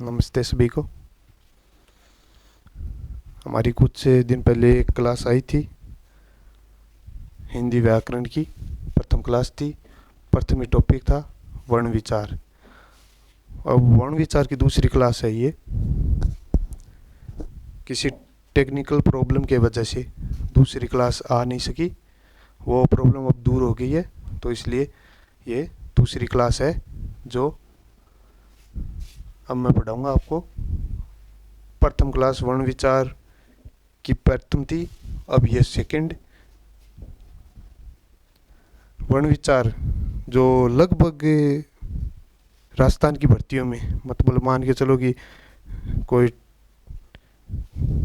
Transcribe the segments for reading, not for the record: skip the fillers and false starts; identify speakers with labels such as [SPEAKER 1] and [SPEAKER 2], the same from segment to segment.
[SPEAKER 1] नमस्ते सभी को। हमारी कुछ दिन पहले एक क्लास आई थी हिंदी व्याकरण की, प्रथम क्लास थी। प्रथम ही टॉपिक था वर्ण विचार। अब वर्ण विचार की दूसरी क्लास है ये। किसी टेक्निकल प्रॉब्लम के वजह से दूसरी क्लास आ नहीं सकी, वो प्रॉब्लम अब दूर हो गई है, तो इसलिए ये दूसरी क्लास है जो अब मैं पढ़ाऊँगा आपको। प्रथम क्लास वर्ण विचार की प्रथम थी, अब ये सेकंड। वर्ण विचार जो लगभग राजस्थान की भर्तियों में, मतलब मान के चलो कि कोई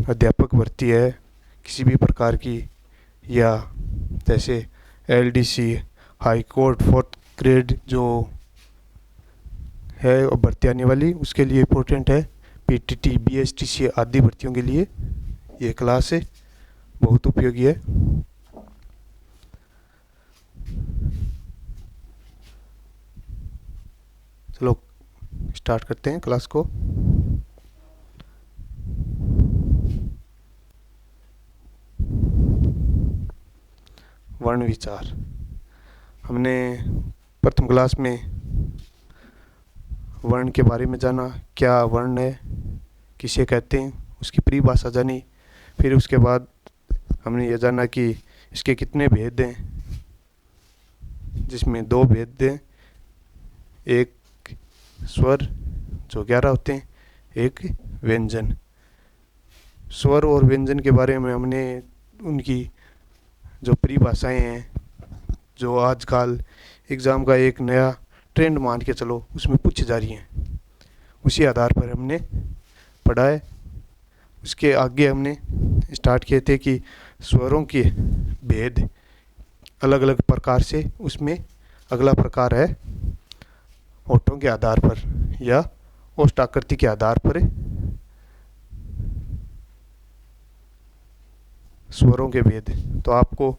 [SPEAKER 1] अध्यापक भर्ती है किसी भी प्रकार की, या जैसे LDC, high court, fourth grade जो है और भर्ती आने वाली, उसके लिए इम्पोर्टेंट है। पीटीटी, बीएसटीसी आदि भर्तियों के लिए ये क्लास है, बहुत उपयोगी है। चलो स्टार्ट करते हैं क्लास को। वर्ण विचार हमने प्रथम क्लास में वर्ण के बारे में जाना, क्या वर्ण है, किसे कहते हैं, उसकी परिभाषा जानी। फिर उसके बाद हमने ये जाना कि इसके कितने भेद हैं, जिसमें दो भेद हैं, एक स्वर जो 11 होते हैं, एक व्यंजन। स्वर और व्यंजन के बारे में हमने उनकी जो परिभाषाएं हैं, जो आजकल एग्ज़ाम का एक नया ट्रेंड मान के चलो उसमें पूछी जा रही हैं, उसी आधार पर हमने पढ़ा है। उसके आगे हमने स्टार्ट किए थे कि स्वरों के भेद अलग अलग प्रकार से, उसमें अगला प्रकार है होठों के आधार पर या ओष्ठाकृति के आधार पर स्वरों के भेद। तो आपको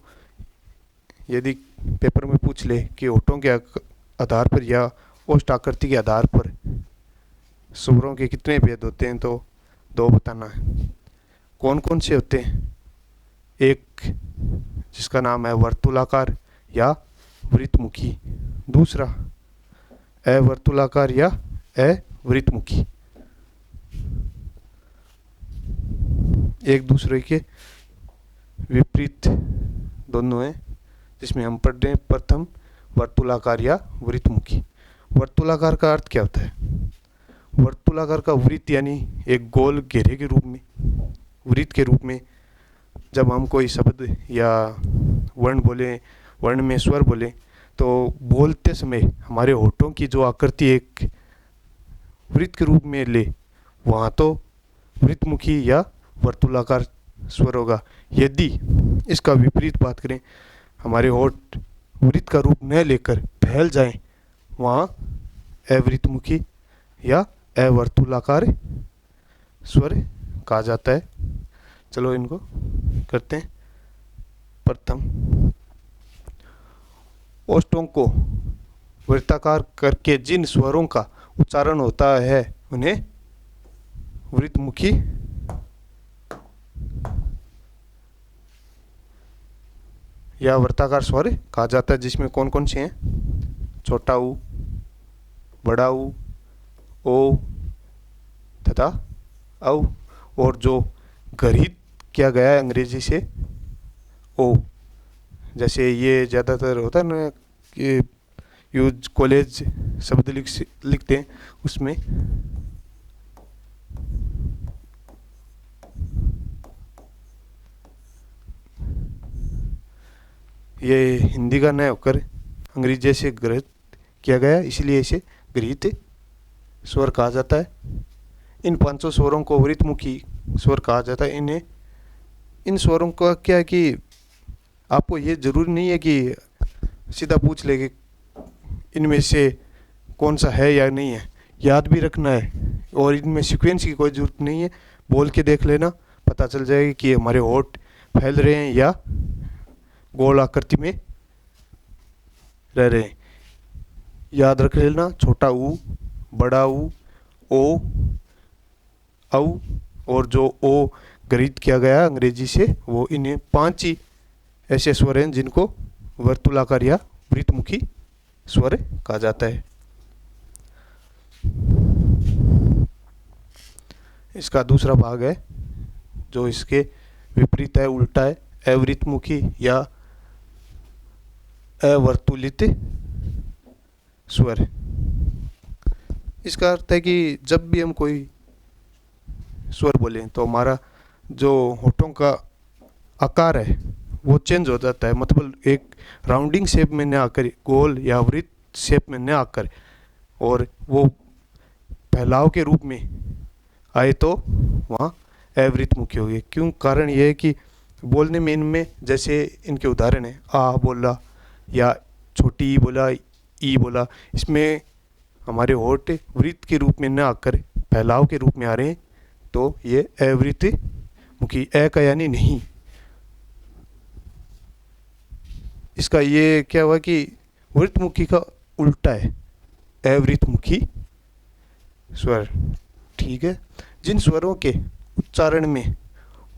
[SPEAKER 1] यदि पेपर में पूछ ले कि होठों के आधार पर या ओष्ठाकृति के आधार पर स्वरों के कितने भेद होते हैं, तो दो बताना है। कौन कौन से होते हैं? एक जिसका नाम है वर्तुलाकार या वृत्तमुखी, दूसरा अवर्तुलाकार या अवृत्तमुखी। एक दूसरे के विपरीत दोनों हैं, जिसमें हम पढ़ रहे हैं प्रथम वर्तुलाकार या वृत्तमुखी। वर्तुलाकार का अर्थ क्या होता है? वर्तुलाकार का वृत्त यानी एक गोल घेरे के रूप में, वृत्त के रूप में जब हम कोई शब्द या वर्ण बोले, वर्ण में स्वर बोले, तो बोलते समय हमारे होठों की जो आकृति एक वृत्त के रूप में ले, वहाँ तो वृत्तमुखी या वर्तुलाकार स्वर होगा। यदि इसका विपरीत बात करें, हमारे होठ वृत्त का रूप न लेकर फैल जाएं, वहाँ अवृत्तमुखी या अवर्तुलाकार स्वर कहा जाता है। चलो इनको करते हैं। प्रथम, ओष्ठों को वृत्ताकार करके जिन स्वरों का उच्चारण होता है उन्हें वृत्तमुखी या वृत्ताकार स्वर कहा जाता है, जिसमें कौन कौन से हैं? छोटा ऊ, बड़ा ऊ, ओ तथा औ, और जो ग्रहित किया गया है अंग्रेजी से ओ। जैसे ये ज़्यादातर होता है ना कि यूज कॉलेज शब्द लिखते हैं, उसमें ये हिंदी का न होकर अंग्रेजी से ग्रहित किया गया, इसलिए इसे गृहीत स्वर कहा जाता है। इन पांचों स्वरों को वृत्तमुखी स्वर कहा जाता है। इन स्वरों का क्या है कि आपको ये ज़रूरी नहीं है कि सीधा पूछ ले कि इनमें से कौन सा है या नहीं है, याद भी रखना है, और इनमें सीक्वेंस की कोई ज़रूरत नहीं है। बोल के देख लेना, पता चल जाएगा कि हमारे होठ फैल रहे हैं या गोल आकृति में रह रहे हैं। याद रख लेना, छोटा ऊ, बड़ा ऊ, ओ, औ और जो ओ ग्रहित किया गया अंग्रेजी से, वो इन्हें 5 ही ऐसे स्वर हैं जिनको वर्तुलाकार या वृत्तमुखी स्वर कहा जाता है। इसका दूसरा भाग है जो इसके विपरीत है, उल्टा है, अवृत्तमुखी या अवर्तुलित स्वर। इसका अर्थ है कि जब भी हम कोई स्वर बोलें तो हमारा जो होठों का आकार है वो चेंज हो जाता है, मतलब एक राउंडिंग शेप में न आकर, गोल या वृत्त शेप में न आकर, और वो फैलाव के रूप में आए तो वहाँ अवृत्तमुखी होगी। क्यों? कारण ये है कि बोलने में इनमें, जैसे इनके उदाहरण है आ बोला या छोटी ई बोला, ई बोला, इसमें हमारे होठ वृत्त के रूप में न आकर फैलाव के रूप में आ रहे हैं, तो ये अवृत्तमुखी, अ का यानी नहीं। इसका ये क्या हुआ कि वृत्तमुखी का उल्टा है अवृत्तमुखी स्वर। ठीक है। जिन स्वरों के उच्चारण में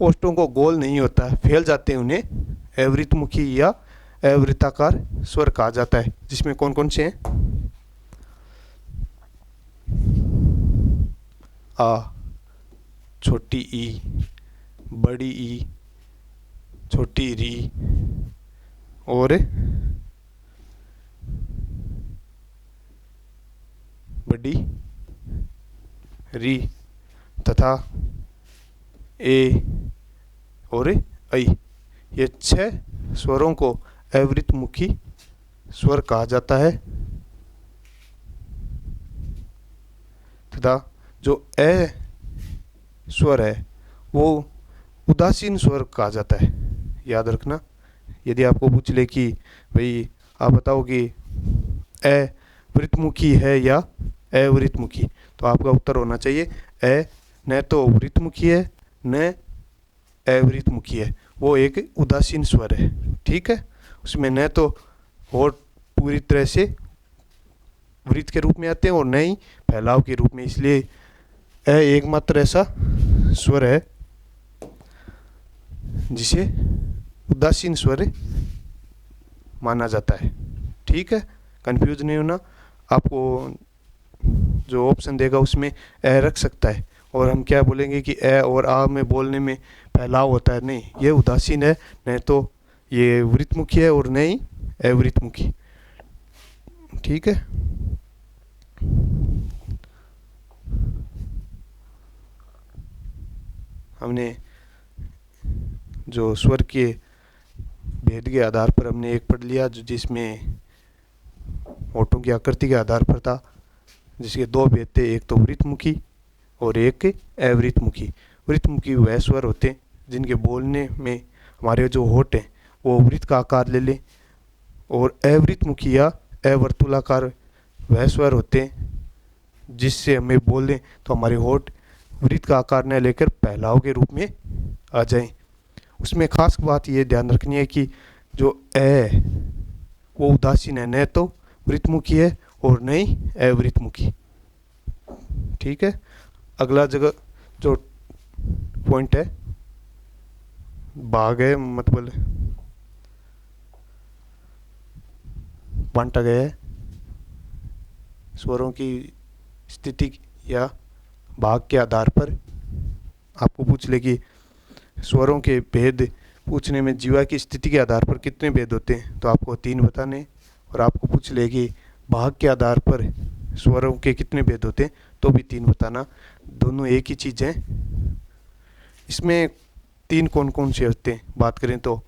[SPEAKER 1] ओष्ठों को गोल नहीं होता, फैल जाते हैं, उन्हें अवृत्तमुखी या अवृत्ताकार स्वर कहा जाता है। जिसमें कौन कौन से हैं? आ, छोटी ई, बड़ी ई, छोटी री और बड़ी री तथा ए और ऐ। ये 6 स्वरों को अवृत्तमुखी स्वर कहा जाता है तथा जो अ स्वर है वो उदासीन स्वर कहा जाता है। याद रखना, यदि आपको पूछ ले कि भाई आप बताओ कि वृत्तमुखी है या अवृत्तमुखी, तो आपका उत्तर होना चाहिए अ न तो वृत्तमुखी है न अवृत्तमुखी है, वो एक उदासीन स्वर है। ठीक है। उसमें न तो होठ पूरी तरह से वृत्त के रूप में आते हैं और न ही फैलाव के रूप में, इसलिए अ एकमात्र ऐसा स्वर है जिसे उदासीन स्वर माना जाता है। ठीक है। कंफ्यूज नहीं होना, आपको जो ऑप्शन देगा उसमें अ रख सकता है, और हम क्या बोलेंगे कि अ और आ में बोलने में फैलाव होता है, नहीं, ये उदासीन है, नहीं तो ये वृत्तमुखी है और नहीं अवृत्तमुखी। ठीक है। हमने जो स्वर के भेद के आधार पर हमने एक पढ़ लिया, जो जिसमें होठों की आकृति के आधार पर था, जिसके 2 भेद थे, एक तो वृत्तमुखी और एक अवृत्तमुखी। वृत्तमुखी वह स्वर होते हैं जिनके बोलने में हमारे जो होठ हैं वो वृत्त का आकार ले लें, और अवृत्तमुखी या अवर्तुलाकार वह स्वर होते हैं जिससे हमें बोलें तो हमारे होठ वृत्त का आकार न लेकर फैलाव के रूप में आ जाएं। उसमें खास बात ये ध्यान रखनी है कि जो अ वो उदासीन है, न तो वृत्तमुखी है और न ही अवृत्तमुखी। ठीक है। अगला जगह जो पॉइंट है, भाग है, मतलब बांटा गया है स्वरों की स्थिति या भाग के आधार पर। आपको पूछ ले कि स्वरों के भेद पूछने में जीवा की स्थिति के आधार पर कितने भेद होते हैं, तो आपको 3 बताने, और आपको पूछ ले कि भाग के आधार पर स्वरों के कितने भेद होते हैं, तो भी 3 बताना। दोनों एक ही चीज़ है। इसमें 3 कौन कौन से होते हैं बात करें तो,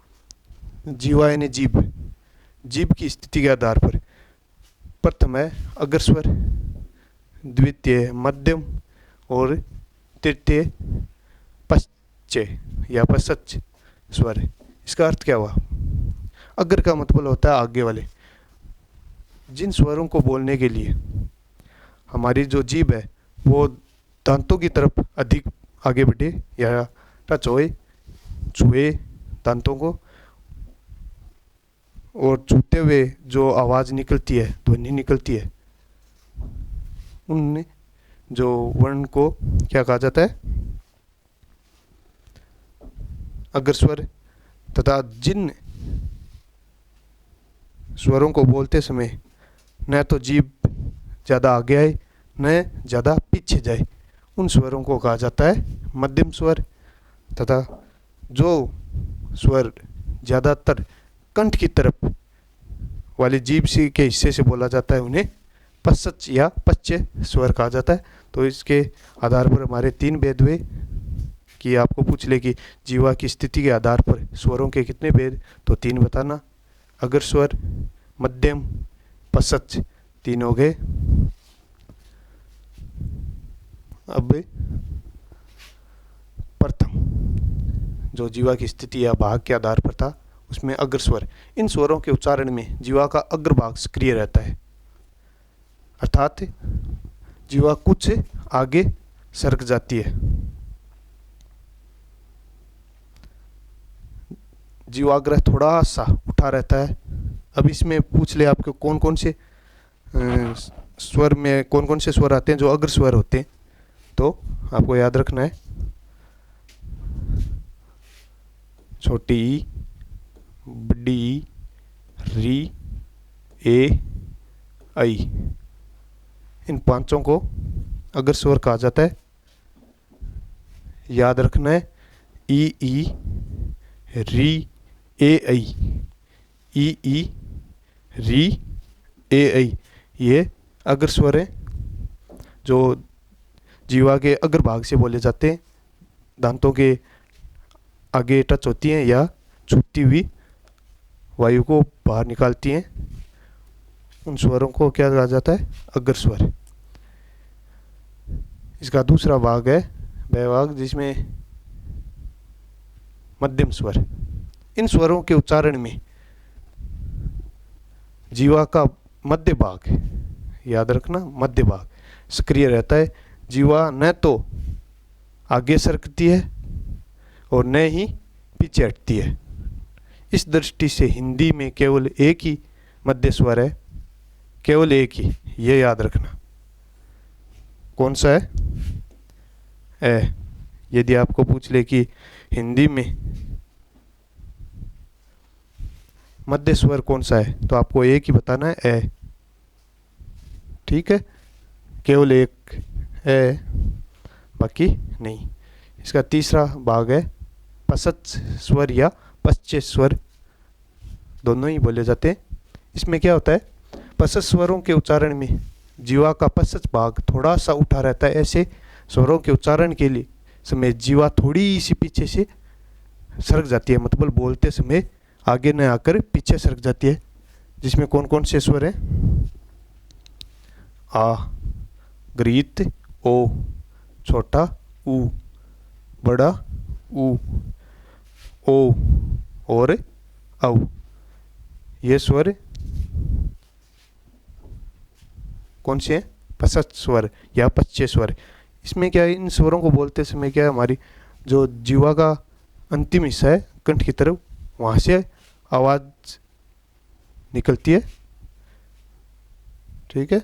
[SPEAKER 1] जीवा यानी जीभ, जीभ की स्थिति के आधार पर प्रथम है अग्र स्वर, द्वितीय मध्यम और तृतीय पश्च या पश्च स्वर। इसका अर्थ क्या हुआ? अग्र का मतलब होता है आगे वाले। जिन स्वरों को बोलने के लिए हमारी जो जीभ है वो दांतों की तरफ अधिक आगे बढ़े या टच होए, छुए दांतों को, और छूते हुए जो आवाज़ निकलती है, ध्वनि निकलती है, उनने जो वर्ण को क्या कहा जाता है? अग्र स्वर तथा जिन स्वरों को बोलते समय न तो जीभ ज़्यादा आगे आए न ज़्यादा पीछे जाए, उन स्वरों को कहा जाता है मध्यम स्वर। तथा जो स्वर ज़्यादातर कंठ की तरफ वाली जीभ सी के हिस्से से बोला जाता है उन्हें पश्च या पश्च स्वर कहा जाता है। तो इसके आधार पर हमारे 3 भेद हुए कि आपको पूछ ले कि जीवा की स्थिति के आधार पर स्वरों के कितने भेद, तो 3 बताना। अग्र स्वर, मध्यम, पश्च, 3 हो गए। अब प्रथम जो जीवा की स्थिति या भाग के आधार पर था उसमें अग्र स्वर। इन स्वरों के उच्चारण में जीवा का अग्र भाग सक्रिय रहता है, अर्थात जीवा कुछ आगे सरक जाती है। जीवाग्र थोड़ा सा उठा रहता है। अब इसमें पूछ ले आपको कौन कौन से स्वर में कौन कौन से स्वर आते हैं जो अग्र स्वर होते हैं, तो आपको याद रखना है छोटी ई, बड़ी ई, री, ए, आई, इन 5 को अग्र स्वर कहा जाता है। याद रखना है ई, री, ए, आई, ई, री, ए, आई, ये अग्र स्वर है जो जीवा के अग्र भाग से बोले जाते हैं, दांतों के आगे टच होती हैं या छूटती हुई वायु को बाहर निकालती हैं। उन स्वरों को क्या कहा जाता है? अग्र स्वर। इसका दूसरा भाग है वह भाग जिसमें मध्यम स्वर। इन स्वरों के उच्चारण में जीवा का मध्य भाग, याद रखना मध्य भाग सक्रिय रहता है। जीवा न तो आगे सरकती है और न ही पीछे हटती है। इस दृष्टि से हिंदी में केवल एक ही मध्य स्वर है, केवल एक ही, ये याद रखना। कौन सा है? ए। यदि आपको पूछ ले कि हिंदी में मध्य स्वर कौन सा है, तो आपको एक ही बताना है, ए। ठीक है, केवल एक है, बाकी नहीं। इसका तीसरा भाग है पश्च स्वर या पश्च स्वर, दोनों ही बोले जाते हैं। इसमें क्या होता है? पश्च स्वरों के उच्चारण में जीवा का पश्च भाग थोड़ा सा उठा रहता है। ऐसे स्वरों के उच्चारण के लिए समय जीवा थोड़ी सी पीछे से सरक जाती है, मतलब बोलते समय आगे न आकर पीछे सरक जाती है। जिसमें कौन कौन से स्वर हैं? आ, गृहीत, ओ, छोटा ऊ, बड़ा ऊ, ओ और औ। ये स्वर कौन से हैं? पश्च स्वर या पश्च स्वर। इसमें क्या है? इन स्वरों को बोलते समय क्या है, हमारी जो जीवा का अंतिम हिस्सा है कंठ की तरफ, वहाँ से आवाज़ निकलती है। ठीक है,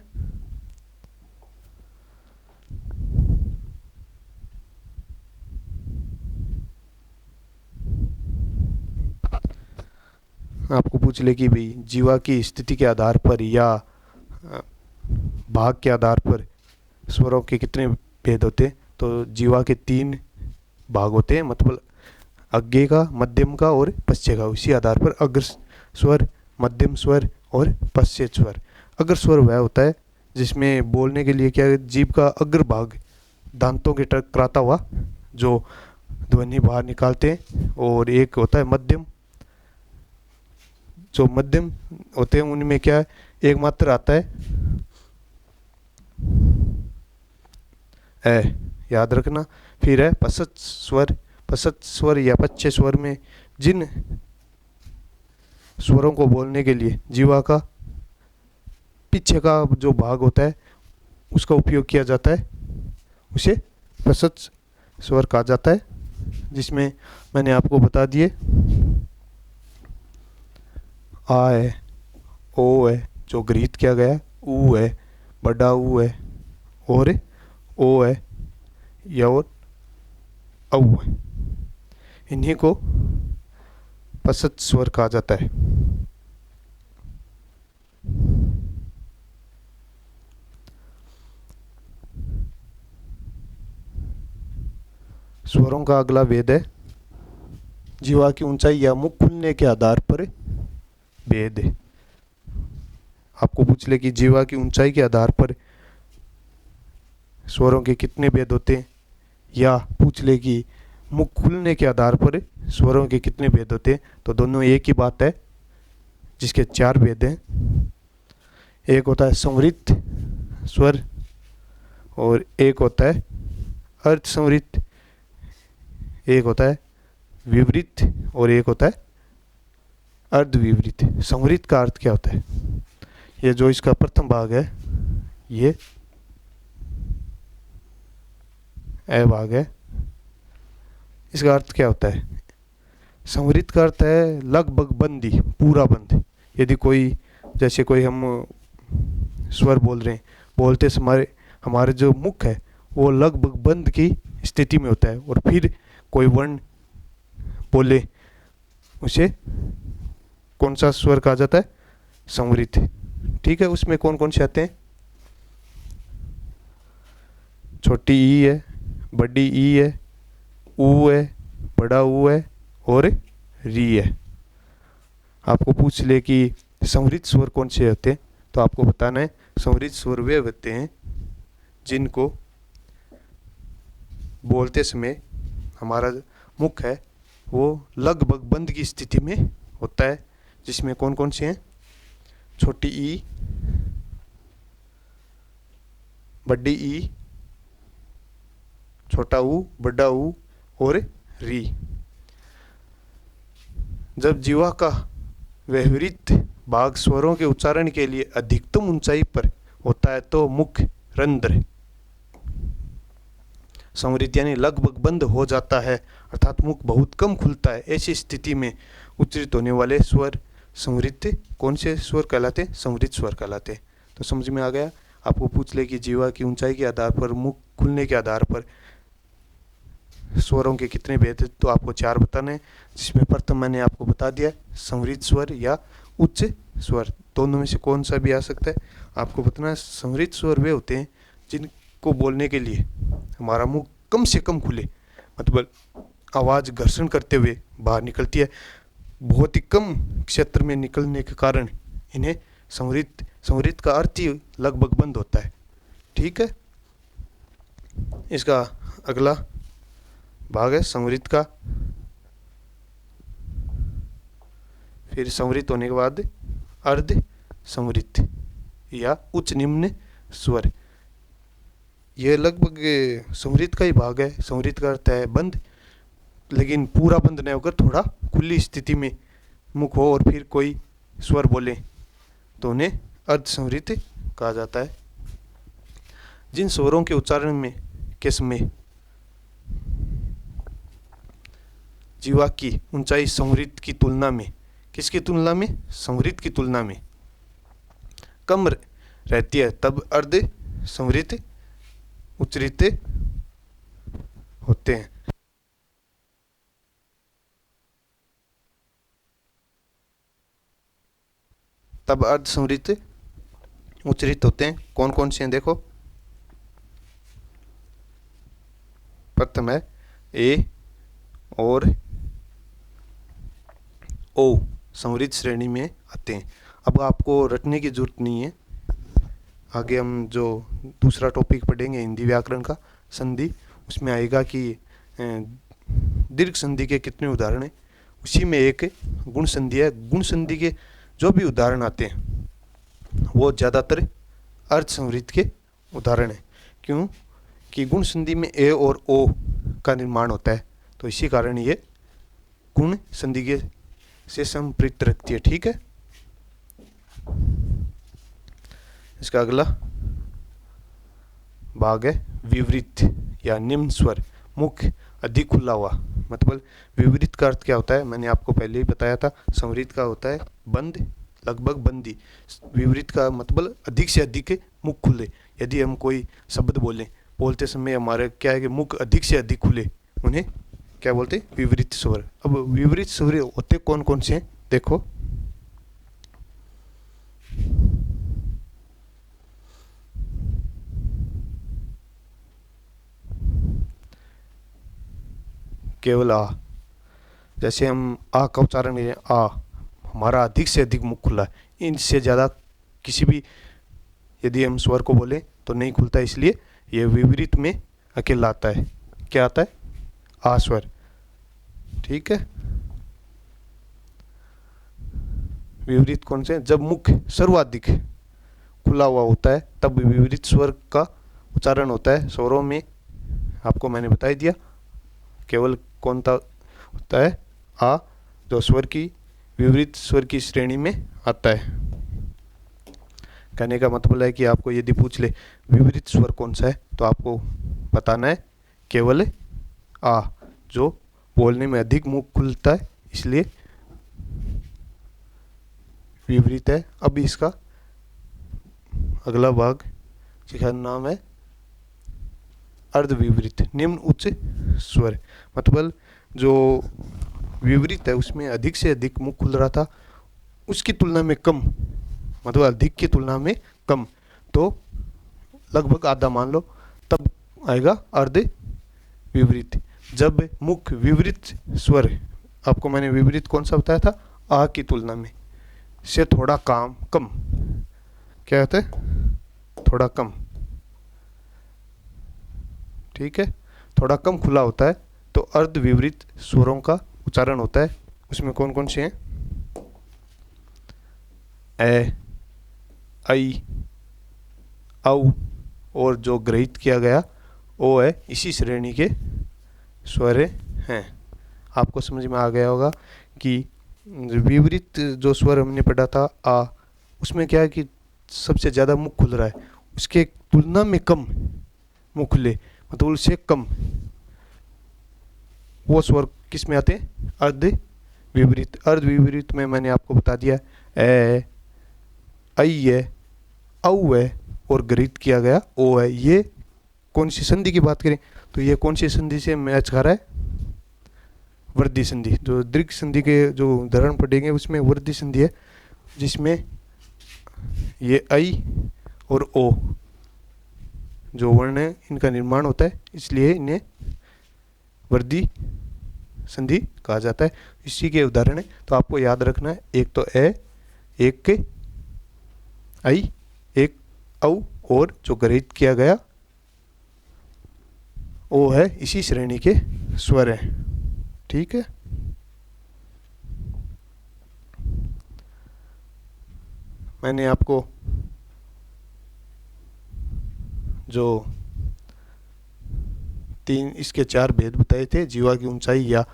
[SPEAKER 1] आपको पूछ ले कि भाई जीवा की स्थिति के आधार पर या भाग के आधार पर स्वरों के कितने भेद होते हैं, तो जीवा के 3 भाग होते हैं, मतलब अग्गे का, मध्यम का और पश्चे का। उसी आधार पर अग्र स्वर, मध्यम स्वर और पश्च स्वर। अग्र स्वर वह होता है जिसमें बोलने के लिए क्या है, जीभ का अग्र भाग दांतों के टकराता हुआ जो ध्वनि बाहर निकालते हैं। और एक होता है मध्यम। जो मध्यम होते हैं उनमें क्या है, एक मात्र आता है ए, याद रखना। फिर है पश्च स्वर। पश्च स्वर या पश्च स्वर में जिन स्वरों को बोलने के लिए जीवा का पीछे का जो भाग होता है उसका उपयोग किया जाता है, उसे पश्च स्वर कहा जाता है। जिसमें मैंने आपको बता दिए, आ है, ओ है जो गृहीत किया गया, ऊ है, बड़ा ऊ है, और ओ है या और औ है। इन्हीं को पसत स्वर कहा जाता है। स्वरों का अगला भेद है जीवा की ऊंचाई या मुख खुलने के आधार पर भेद है। आपको पूछ ले कि जीवा की ऊंचाई के आधार पर स्वरों के कितने भेद होते हैं, या पूछ ले कि मुख खुलने के आधार पर स्वरों के कितने भेद होते हैं, तो दोनों एक ही बात है, जिसके 4 भेद हैं। एक होता है संवृत स्वर, और एक होता है अर्ध संवृत, एक होता है विवृत, और एक होता है अर्धविवृत। संवृत का अर्थ क्या होता है? ये जो इसका प्रथम भाग है, ये ए भाग है, इसका अर्थ क्या होता है? संवृत का अर्थ है लगभग बंदी, पूरा बंद। यदि कोई, जैसे कोई हम स्वर बोल रहे हैं, बोलते समय हमारे जो मुख है वो लगभग बंद की स्थिति में होता है, और फिर कोई वर्ण बोले उसे कौन सा स्वर कहा जाता है? संवृत। ठीक है, उसमें कौन कौन से आते हैं? छोटी ई है, बड़ी ई है, ऊ है, बड़ा ऊ है, और री है। आपको पूछ ले कि संवृत स्वर कौन से होते हैं, तो आपको बताना है संवृत स्वर वे होते हैं जिनको बोलते समय हमारा मुख है वो लगभग बंद की स्थिति में होता है, जिसमें कौन कौन से हैं? छोटी ई, बड़ी ई, छोटा ऊ, बड़ा ऊ, और री। जब जीवा का व्यवहृत भाग स्वरों के उच्चारण के लिए अधिकतम ऊंचाई पर होता है तो मुख रंध्र संवृत यानी लगभग बंद हो जाता है, अर्थात मुख बहुत कम खुलता है। ऐसी स्थिति में उच्चारित होने वाले स्वर संवृत कौन से स्वर कहलाते? संवृत स्वर कहलाते। तो समझ में आ गया। आपको पूछ ले कि जीवा की ऊंचाई के आधार पर, मुख खुलने के आधार पर स्वरों के कितने भेद हैं, तो आपको 4 बताने हैं, जिसमें प्रथम मैंने आपको बता दिया संवृत स्वर या उच्च स्वर, दोनों में से कौन सा भी आ सकता है। आपको बताना है संवृत स्वर वे होते हैं जिनको बोलने के लिए हमारा मुंह कम से कम खुले, मतलब आवाज़ घर्षण करते हुए बाहर निकलती है, बहुत ही कम क्षेत्र में निकलने के कारण इन्हें संवृत का अर्थ ही लगभग बंद होता है। ठीक है, इसका अगला भाग है संवृत का। फिर संवृत होने के बाद अर्ध संवृत या उच्च निम्न स्वर, यह लगभग संवृत का ही भाग है। संवृत का अर्थ है बंद, लेकिन पूरा बंद नहीं होकर थोड़ा खुली स्थिति में मुख हो और फिर कोई स्वर बोले तो उन्हें अर्ध संवृत कहा जाता है। जिन स्वरों के उच्चारण में के समय जीवा की ऊंचाई संवृत की तुलना में, किसकी तुलना में? संवृत की तुलना में कम रहती है, तब अर्ध संवृत उच्चारित होते हैं। तब अर्ध संवृत उच्चारित होते हैं। कौन कौन से हैं देखो। प्रथम है ए और ओ, संवृत श्रेणी में आते हैं। अब आपको रटने की जरूरत नहीं है, आगे हम जो दूसरा टॉपिक पढ़ेंगे हिंदी व्याकरण का संधि, उसमें आएगा कि दीर्घ संधि के कितने उदाहरण हैं। उसी में एक गुण संधि है। गुण संधि के जो भी उदाहरण आते हैं वो ज़्यादातर अर्ध संवृत के उदाहरण हैं। क्यों? कि गुण संधि में ए और ओ का निर्माण होता है, तो इसी कारण ये गुण संधि के से संपृक्त रखती है। ठीक है, इसका अगला भाग है विवृत या निम्न स्वर, मुख अधिक खुला हुआ। मतलब विवृत का अर्थ क्या होता है, मैंने आपको पहले ही बताया था। संवृत का होता है बंद, लगभग बंदी। विवृत का मतलब अधिक से अधिक मुख खुले। यदि हम कोई शब्द बोलते समय हमारे क्या है कि मुख अधिक से अधिक खुले, उन्हें क्या बोलते हैं, विवरित स्वर। अब विवरित स्वर होते कौन कौन से हैं, देखो। केवल आ, जैसे हम आ का उच्चारण करें आ, हमारा अधिक से अधिक मुख खुला है, इनसे ज़्यादा किसी भी यदि हम स्वर को बोलें तो नहीं खुलता, इसलिए ये विपरीत में अकेला आता है। क्या आता है, आ स्वर। ठीक है, विपरीत कौन से, जब मुख सर्वाधिक खुला हुआ होता है तब विपरीत स्वर का उच्चारण होता है। स्वरों में आपको मैंने बता ही दिया, केवल कौन सा होता है, आ, जो स्वर की विपरीत स्वर की श्रेणी में आता है। कहने का मतलब है कि आपको यदि पूछ ले विपरीत स्वर कौन सा है तो आपको बताना है केवल आ, जो बोलने में अधिक मुख खुलता है, इसलिए विपरीत है। अब इसका अगला भाग जिसका नाम है अर्धविपरीत निम्न उच्च स्वर। मतलब जो विपरीत है उसमें अधिक से अधिक मुख खुल रहा था, उसकी तुलना में कम, मतलब अधिक की तुलना में कम, तो लगभग आधा मान लो, तब आएगा अर्ध विपरीत। जब मुख विपरीत स्वर, आपको मैंने विपरीत कौन सा बताया था, आ की तुलना में से थोड़ा कम, क्या होता है, थोड़ा कम। ठीक है, थोड़ा कम खुला होता है तो अर्ध विपरीत स्वरों का उच्चारण होता है। उसमें कौन कौन से हैं, ए, आई, औ, और जो ग्रहित किया गया ओ है, इसी श्रेणी के स्वर हैं। आपको समझ में आ गया होगा कि विपरीत जो स्वर हमने पढ़ा था आ, उसमें क्या है कि सबसे ज़्यादा मुख खुल रहा है, उसके तुलना में कम मुख खुले, मतलब उससे कम, वो स्वर किस में आते हैं, अर्ध विपरीत। अर्ध विपरीत में मैंने आपको बता दिया ए, आई है, औ है, और ग्रहित किया गया ओ है। ये कौन सी संधि की बात करें तो ये कौन सी संधि से मैच कर रहा है, वृद्धि संधि। जो दीर्घ संधि के जो उदाहरण पढ़ेंगे उसमें वृद्धि संधि है, जिसमें ये आई और ओ जो वर्ण है इनका निर्माण होता है, इसलिए इन्हें वृद्धि संधि कहा जाता है। इसी के उदाहरण है, तो आपको याद रखना है, एक तो ए, एक के आई, एक औ, और जो ग्रहित किया गया ओ है, इसी श्रेणी के स्वर हैं। ठीक है, मैंने आपको जो तीन इसके चार भेद बताए थे, जीवा की ऊंचाई या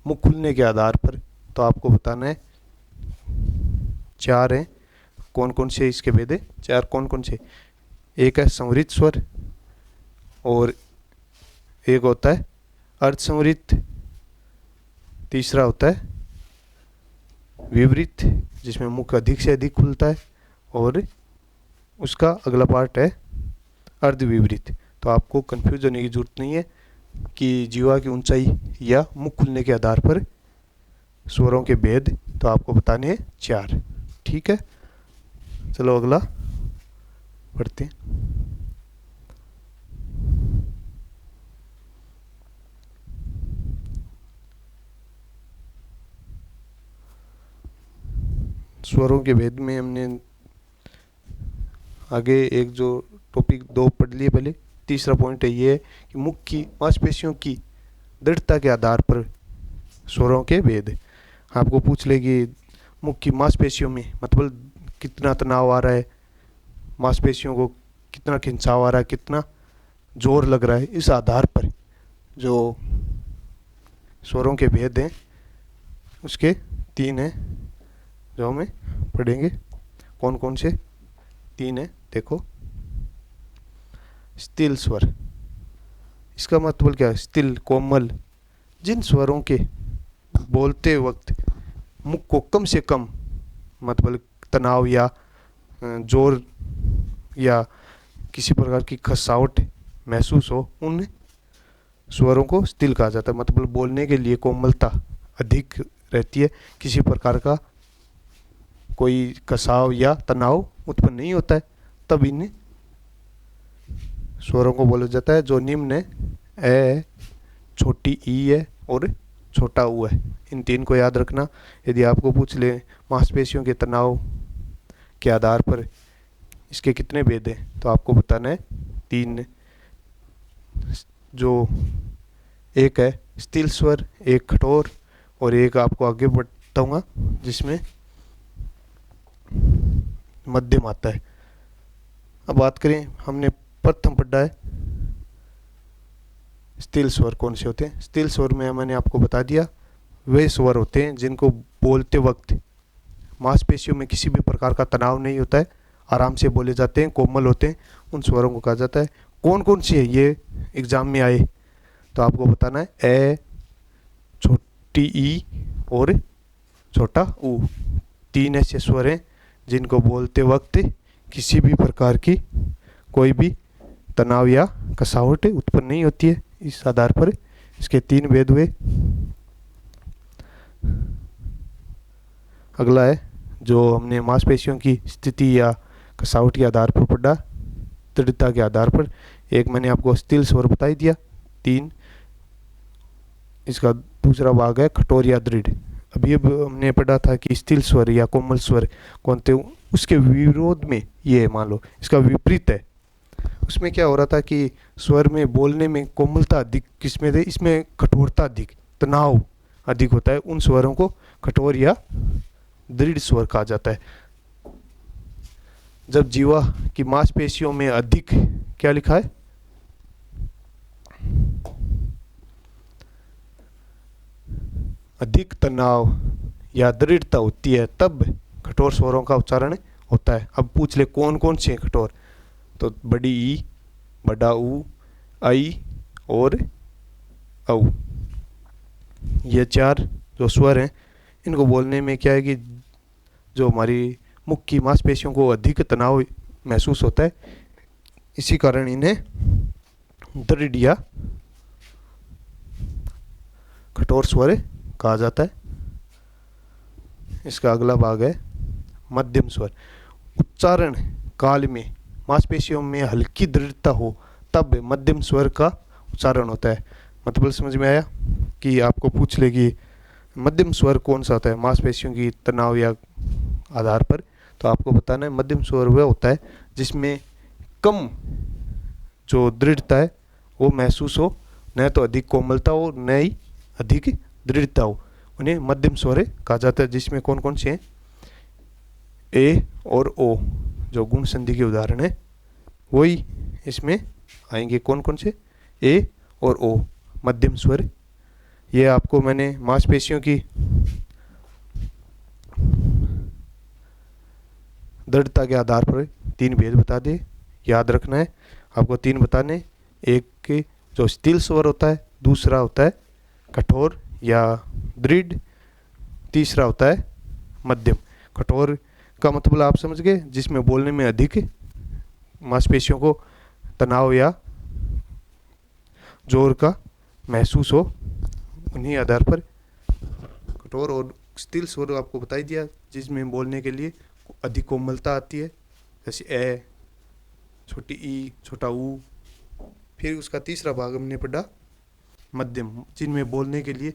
[SPEAKER 1] मुख खुलने के आधार पर, तो आपको बताना है चार हैं। कौन कौन से इसके भेद है, चार कौन कौन से, एक है संवरित स्वर, और एक होता है अर्धसंवरित, तीसरा होता है विपरीत जिसमें मुख अधिक से अधिक खुलता है, और उसका अगला पार्ट है अर्धविपरीत। तो आपको कंफ्यूज होने की जरूरत नहीं है कि जीवा की ऊंचाई या मुख खुलने के आधार पर स्वरों के भेद तो आपको बताने हैं चार। ठीक है, चलो अगला पढ़ते हैं। स्वरों के भेद में हमने आगे एक जो टॉपिक दो पढ़ लिए पहले, तीसरा पॉइंट है ये कि मुख की मांसपेशियों की दृढ़ता के आधार पर स्वरों के भेद। आपको पूछ ले कि मुख की मांसपेशियों में मतलब कितना तनाव आ रहा है, मांसपेशियों को कितना खिंचाव आ रहा है, कितना जोर लग रहा है, इस आधार पर जो स्वरों के भेद हैं उसके तीन हैं जो हमें पढ़ेंगे। कौन कौन से तीन है, देखो। स्थिल स्वर, इसका मतलब क्या है, स्थिल कोमल, जिन स्वरों के बोलते वक्त मुख को कम से कम मतलब तनाव या जोर या किसी प्रकार की खसावट महसूस हो, उन स्वरों को स्थिल कहा जाता है। मतलब बोलने के लिए कोमलता अधिक रहती है, किसी प्रकार का कोई कसाव या तनाव उत्पन्न नहीं होता है, तब इन स्वरों को बोला जाता है। जो निम्न है, ए, छोटी ई है और छोटा ऊ है। इन तीन को याद रखना। यदि आपको पूछ ले मांसपेशियों के तनाव के आधार पर इसके कितने भेद हैं, तो आपको बताना है 3। जो एक है स्थिर स्वर, एक कठोर और एक आपको आगे बताऊंगा जिसमें मध्यम आता है। अब बात करें, हमने प्रथम पढ़ा है स्थिर स्वर कौन से होते हैं। स्थिर स्वर में मैंने आपको बता दिया, वे स्वर होते हैं जिनको बोलते वक्त मांसपेशियों में किसी भी प्रकार का तनाव नहीं होता है, आराम से बोले जाते हैं, कोमल होते हैं, उन स्वरों को कहा जाता है। कौन कौन सी है ये एग्जाम में आए, तो आपको बताना है ए, छोटी ई और छोटा ऊ। 3 ऐसे स्वर हैं जिनको बोलते वक्त किसी भी प्रकार की कोई भी तनाव या कसावट उत्पन्न नहीं होती है। इस आधार पर इसके 3 भेद हुए। अगला है जो हमने मांसपेशियों की स्थिति या कसावट के आधार पर पढ़ा, दृढ़ता के आधार पर। एक मैंने आपको स्थिर स्वर बता ही दिया। 3 इसका दूसरा भाग है कठोर या दृढ़। अभी अब हमने पढ़ा था कि स्थिर स्वर या कोमल स्वर कौन थे, उसके विरोध में ये है, मान लो इसका विपरीत है। उसमें क्या हो रहा था कि स्वर में बोलने में कोमलता अधिक किसमें थे, इसमें कठोरता अधिक, तनाव अधिक होता है। उन स्वरों को कठोर या दृढ़ स्वर कहा जाता है। जब जीवा की मांसपेशियों में अधिक, क्या लिखा है, अधिक तनाव या दृढ़ता होती है, तब कठोर स्वरों का उच्चारण होता है। अब पूछ ले कौन कौन से कठोर, तो बड़ी ई, बड़ा ऊ, आई और औ। ये 4 जो स्वर हैं, इनको बोलने में क्या है कि जो हमारी मुख की मांसपेशियों को अधिक तनाव महसूस होता है, इसी कारण इन्हें दृढ़ या कठोर स्वर कहा जाता है। इसका अगला भाग है मध्यम स्वर। उच्चारण काल में मांसपेशियों में हल्की दृढ़ता हो, तब मध्यम स्वर का उच्चारण होता है। मतलब समझ में आया कि आपको पूछ ले कि मध्यम स्वर कौन सा होता है मांसपेशियों की तनाव या आधार पर, तो आपको बताना है मध्यम स्वर वह होता है जिसमें कम जो दृढ़ता है वो महसूस हो, न तो अधिक कोमलता हो न ही अधिक दृढ़ता हो, उन्हें मध्यम स्वर कहा जाता है। जिसमें कौन कौन से हैं, ए और ओ जो गुण संधि के उदाहरण है वही इसमें आएंगे। कौन कौन से, ए और ओ मध्यम स्वर। ये आपको मैंने मांसपेशियों की दृढ़ता के आधार पर 3 भेद बता दे, याद रखना है आपको। 3 बताने, एक जो स्थिर स्वर होता है, दूसरा होता है कठोर या दृढ़, तीसरा होता है मध्यम। कठोर का मतलब आप समझ गए, जिसमें बोलने में अधिक मांसपेशियों को तनाव या जोर का महसूस हो, उन्हीं आधार पर कठोर। और स्थिर स्वर आपको बता ही दिया, जिसमें बोलने के लिए अधिक कोमलता आती है, जैसे ए, छोटी ई, छोटा ऊ। फिर उसका तीसरा भाग हमने पढ़ा मध्यम, जिनमें बोलने के लिए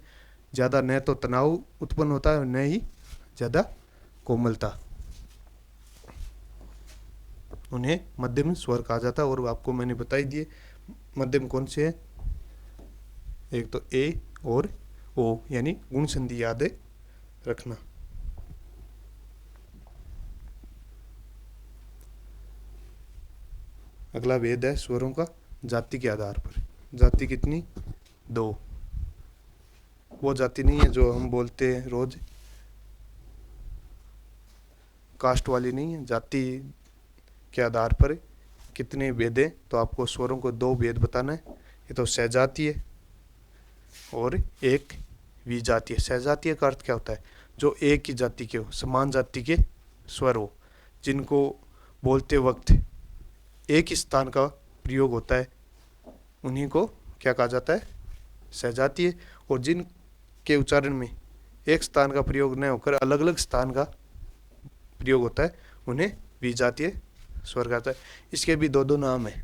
[SPEAKER 1] ज़्यादा न तो तनाव उत्पन्न होता है न ही ज़्यादा कोमलता, उन्हें मध्यम स्वर कहा जाता है। और आपको मैंने बता ही दिए मध्यम कौन से हैं, एक तो ए और ओ, यानी गुण संधि याद रखना। अगला भेद है स्वरों का जाति के आधार पर। जाति कितनी, 2। वो जाति नहीं है जो हम बोलते हैं रोज, कास्ट वाली नहीं है। जाति के आधार पर कितने भेद हैं, तो आपको स्वरों को 2 भेद बताना है। ये तो सहजातीय और एक विजातीय। सहजातीय का अर्थ क्या होता है, जो एक ही जाति के हो, समान जाति के स्वर हो, जिनको बोलते वक्त एक ही स्थान का प्रयोग होता है, उन्हीं को क्या कहा जाता है, सजातीय, और जिनके उच्चारण में एक स्थान का प्रयोग न होकर अलग अलग स्थान का प्रयोग होता है उन्हें विजातीय स्वर कहता है। इसके भी दो नाम है।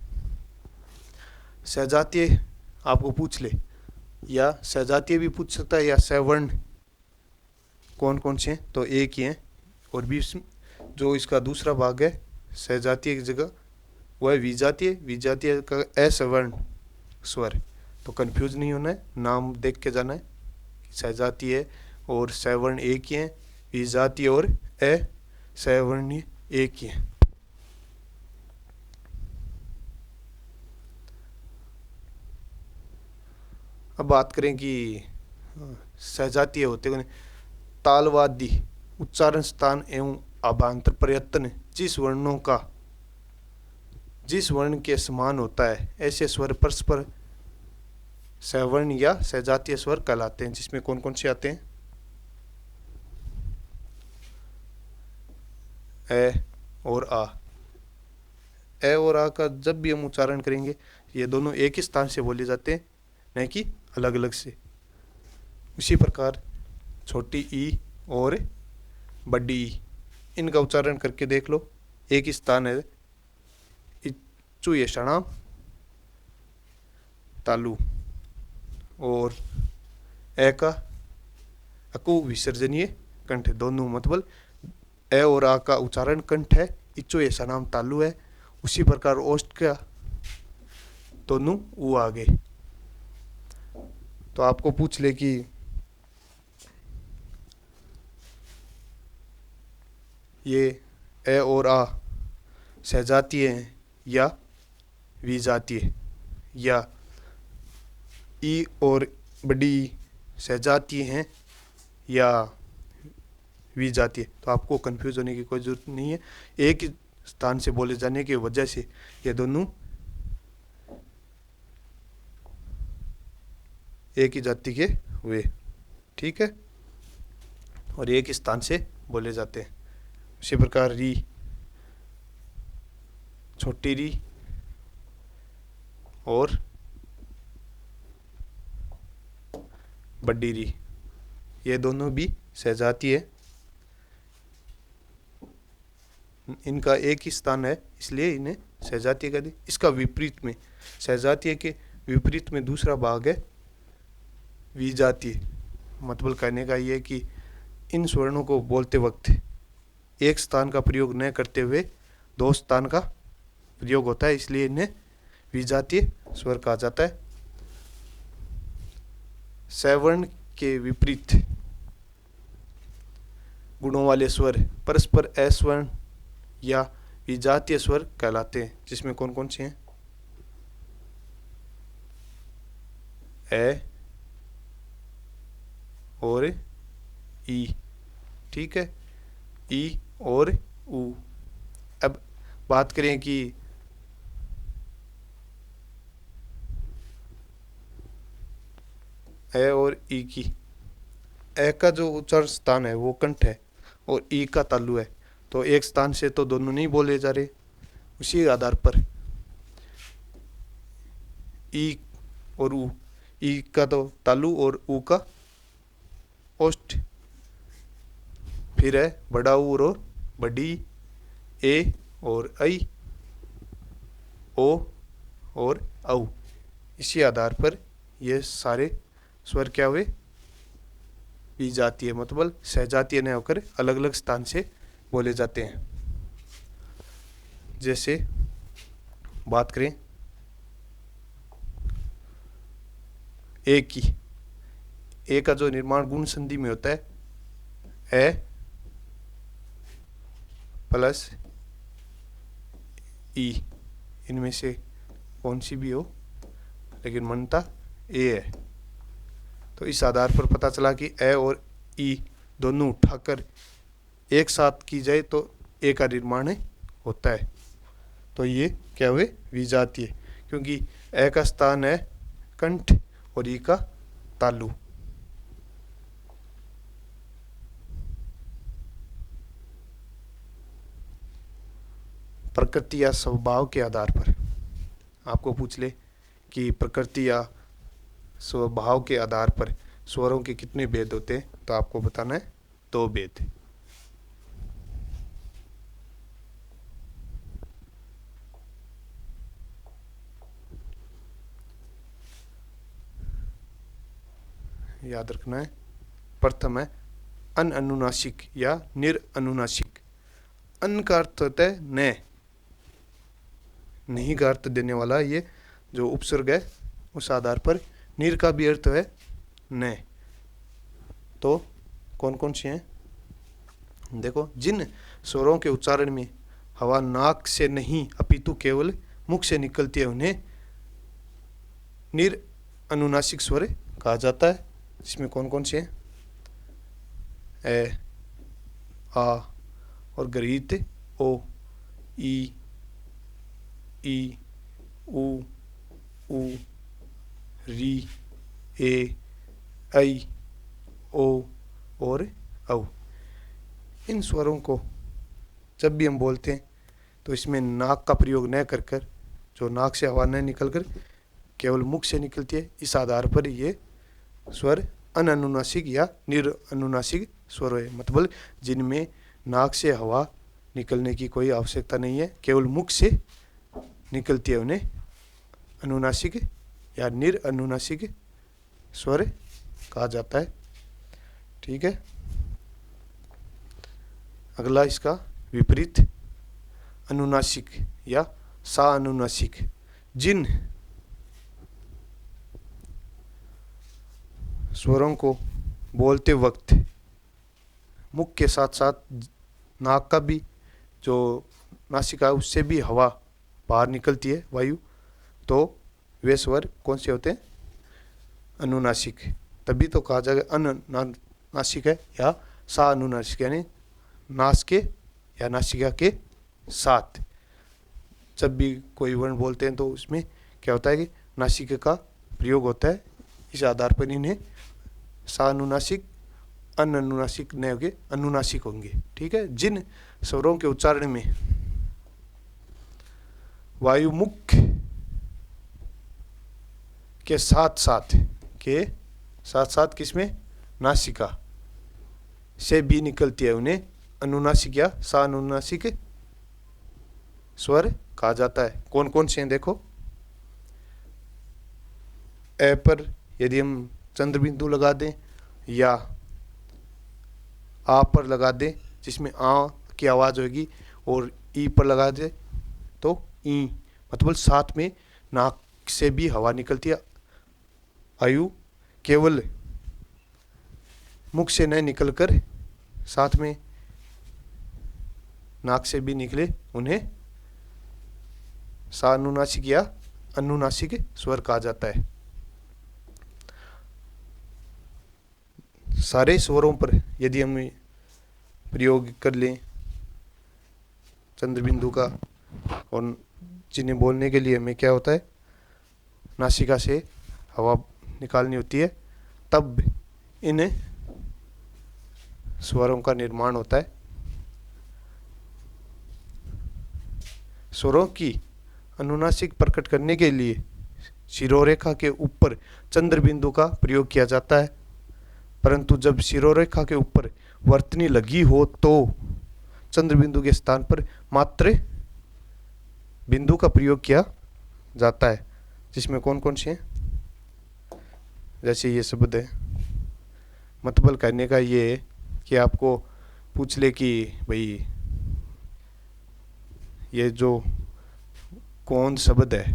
[SPEAKER 1] सजातीय आपको पूछ ले, या सजातीय भी पूछ सकता है, या सवर्ण कौन कौन से हैं, तो एक ही हैं। और भी जो इसका दूसरा भाग है सजातीय की जगह, वह है विजातीय। विजातीय का असवर्ण स्वर। तो कंफ्यूज नहीं होना है, नाम देख के जाना है। सजातीय और सवर्ण एक ही हैं, विजातीय और असवर्णीय एक ही हैं। अब बात करें कि सजातीय होते हैं तालवादी उच्चारण स्थान एवं अभांतर प्रयत्न जिस वर्ण के समान होता है ऐसे स्वर परस्पर सवर्ण या सजातीय स्वर कहलाते हैं। जिसमें कौन कौन से आते हैं? ए और आ। ए और आ का जब भी हम उच्चारण करेंगे ये दोनों एक ही स्थान से बोले जाते हैं, न कि अलग अलग से। उसी प्रकार छोटी ई और बड़ी ई, इनका उच्चारण करके देख लो, एक ही स्थान है। इच्चु ये षणाम तालु, और ए का अकु विसर्जनीय कंठ, दोनों मतलब ए और आ का उच्चारण कंठ है, इच्चो ये षणाम तालु है। उसी प्रकार ओष्ठ का दोनों ऊ आगे। तो आपको पूछ ले कि ये ए और आ सजातीय हैं या विजातीय, या ई और बड़ी ई सजातीय हैं या विजातीय, तो आपको कंफ्यूज होने की कोई ज़रूरत नहीं है। एक ही स्थान से बोले जाने की वजह से ये दोनों एक ही जाति के हुए, ठीक है, और एक ही स्थान से बोले जाते हैं। उसी प्रकार री, छोटी री और बड़ी री, ये दोनों भी सजातीय है। इनका एक ही स्थान है इसलिए इन्हें सजातीय कहते हैं। इसका विपरीत में, सजातीय के विपरीत में दूसरा भाग है विजातीय। मतलब कहने का ये कि इन स्वर्णों को बोलते वक्त एक स्थान का प्रयोग न करते हुए दो स्थान का प्रयोग होता है, इसलिए इन्हें विजातीय स्वर कहा जाता है। सवर्ण के विपरीत गुणों वाले स्वर परस्पर असवर्ण या विजातीय स्वर कहलाते हैं। जिसमें कौन कौन से हैं? ए और ई, ठीक है, ई और ऊ। अब बात करें कि ए और ई की, ए का जो उच्चारण स्थान है वो कंठ है और ई का तालु है, तो एक स्थान से तो दोनों नहीं बोले जा रहे। उसी आधार पर ई और ऊ, ई का तो तालु और ऊ का ओष्ठ, फिर है बड़ा ऊ और बड़ी ए और आई, ओ और औ। इसी आधार पर ये सारे स्वर क्या हुए? विजातीय, मतलब सजातीय न होकर अलग अलग स्थान से बोले जाते हैं। जैसे बात करें ए की, ए का जो निर्माण गुण संधि में होता है ए प्लस ई, इनमें से कौन सी भी हो लेकिन मनता ए है। तो इस आधार पर पता चला कि ए और ई दोनों उठाकर एक साथ की जाए तो ए का निर्माण होता है। तो ये क्या हुए? विजातीय, क्योंकि ए का स्थान है कंठ और ई का तालु। प्रकृति या स्वभाव के आधार पर आपको पूछ ले कि प्रकृति या स्वभाव के आधार पर स्वरों के कितने भेद होते हैं, तो आपको बताना है 2 भेद। याद रखना है। प्रथम है अनअनुनासिक या निरअनुनासिक। अन का अर्थ होता है न, नहीं का अर्थ देने वाला ये जो उपसर्ग है उस आधार पर। निर का भी अर्थ है न। तो कौन कौन से हैं, देखो, जिन स्वरों के उच्चारण में हवा नाक से नहीं अपितु केवल मुख से निकलती है उन्हें निरअनुनासिक स्वर कहा जाता है। इसमें कौन कौन से हैं, ए, आ और गरीत ओ, ई, उ, री, ए, ऐ, ओ और औ। इन स्वरों को जब भी हम बोलते हैं तो इसमें नाक का प्रयोग न कर कर, जो नाक से हवा न निकल कर केवल मुख से निकलती है, इस आधार पर ये स्वर अनअनुनासिक या निरअनुनासिक स्वर है। मतलब जिनमें नाक से हवा निकलने की कोई आवश्यकता नहीं है, केवल मुख से निकलती है, उन्हें अनुनासिक या निरअनुनासिक स्वर कहा जाता है। ठीक है। अगला इसका विपरीत अनुनासिक या सानुनासिक। जिन स्वरों को बोलते वक्त मुख के साथ साथ नाक का भी जो नासिका है उससे भी हवा बाहर निकलती है, वायु, तो वे स्वर कौन से होते हैं, अनुनासिक। तभी तो कहा जाएगा अनुनासिक है या सानुनासिक, यानी नास के या नासिका के साथ जब भी कोई वर्ण बोलते हैं तो उसमें क्या होता है कि नासिका का प्रयोग होता है। इस आधार पर इन्हें सानुनासिक अननुनासिक न होंगे, अनुनासिक होंगे। ठीक है। जिन स्वरों के उच्चारण में वायु मुख के साथ साथ किसमें, नासिका से भी निकलती है, उन्हें अनुनासिक या सानुनासिक स्वर कहा जाता है। कौन कौन से हैं, देखो, ए पर यदि हम चंद्र बिंदु लगा दें या आ पर लगा दें जिसमें आ की आवाज़ होगी, और ई पर लगा दें तो ई, मतलब साथ में नाक से भी हवा निकलती है, वायु केवल मुख से न निकलकर साथ में नाक से भी निकले, उन्हें सानुनासिक या अनुनासिक स्वर कहा जाता है। सारे स्वरों पर यदि हम प्रयोग कर लें चंद्रबिंदु का, और जिन्हें बोलने के लिए हमें क्या होता है, नासिका से हवा निकालनी होती है, तब इन स्वरों का निर्माण होता है। स्वरों की अनुनासिक प्रकट करने के लिए शिरोरेखा के ऊपर चंद्रबिंदु का प्रयोग किया जाता है, परंतु जब शिरोरेखा के ऊपर वर्तनी लगी हो तो चंद्रबिंदु के स्थान पर मात्र बिंदु का प्रयोग किया जाता है। जिसमें कौन कौन से हैं, जैसे ये शब्द है, मतलब कहने का ये है कि आपको पूछ ले कि भाई ये जो कौन शब्द है,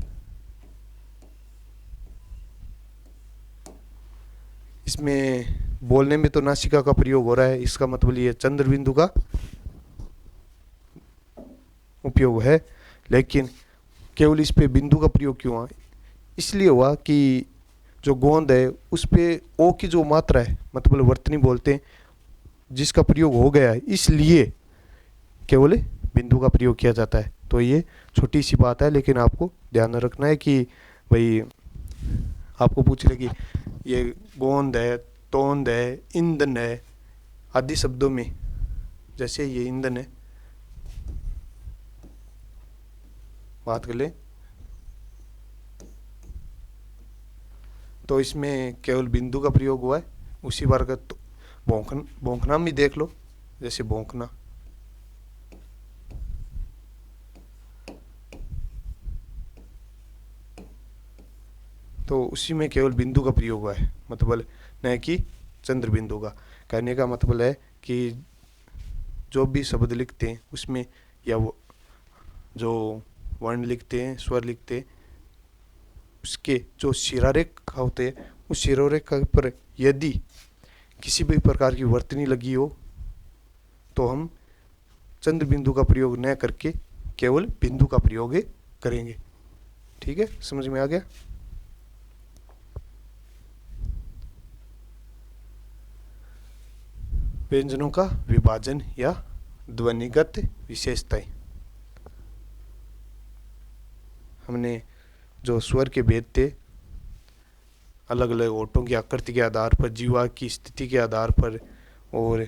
[SPEAKER 1] इसमें बोलने में तो नासिका का प्रयोग हो रहा है, इसका मतलब ये चंद्रबिंदु का उपयोग है, लेकिन केवल इस पे बिंदु का प्रयोग क्यों हुआ, इसलिए हुआ कि जो गोंद है उस पे ओ की जो मात्रा है, मतलब वर्तनी बोलते हैं, जिसका प्रयोग हो गया है, इसलिए केवल बिंदु का प्रयोग किया जाता है। तो ये छोटी सी बात है, लेकिन आपको ध्यान रखना है कि भाई आपको पूछ ले कि ये गोंद है, तोंद है, ईंधन है आदि शब्दों में, जैसे ये ईंधन है, बात कर ले तो इसमें केवल बिंदु का प्रयोग हुआ है। उसी बार का तो भौंकना भी देख लो, जैसे भौंकना, तो उसी में केवल बिंदु का प्रयोग हुआ है, मतलब न कि चंद्र बिंदु का। कहने का मतलब है कि जो भी शब्द लिखते हैं उसमें, या वो जो वर्ण लिखते हैं, स्वर लिखते हैं, उसके जो शिरोरेखा होते हैं, उस शिरोरेखा पर यदि किसी भी प्रकार की वर्तनी लगी हो तो हम चंद्र बिंदु का प्रयोग न करके केवल बिंदु का प्रयोग करेंगे। ठीक है, समझ में आ गया? व्यंजनों का विभाजन या ध्वनिगत विशेषताएं। हमने जो स्वर के भेद थे, अलग अलग होठों की आकृति के आधार पर, जीवा की स्थिति के आधार पर, और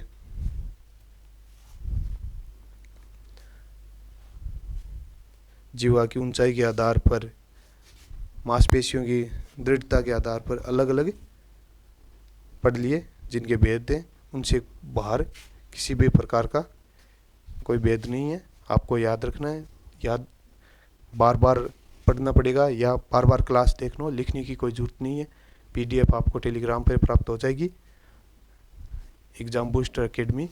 [SPEAKER 1] जीवा की ऊंचाई के आधार पर, मांसपेशियों की दृढ़ता के आधार पर अलग अलग पढ़ लिए जिनके भेद हैं। उनसे बाहर किसी भी प्रकार का कोई भेद नहीं है। आपको याद रखना है, याद बार बार पढ़ना पड़ेगा या बार बार क्लास देखना, लिखने की कोई ज़रूरत नहीं है। पीडीएफ आपको टेलीग्राम पर प्राप्त हो जाएगी। एग्ज़ाम बूस्टर एकेडमी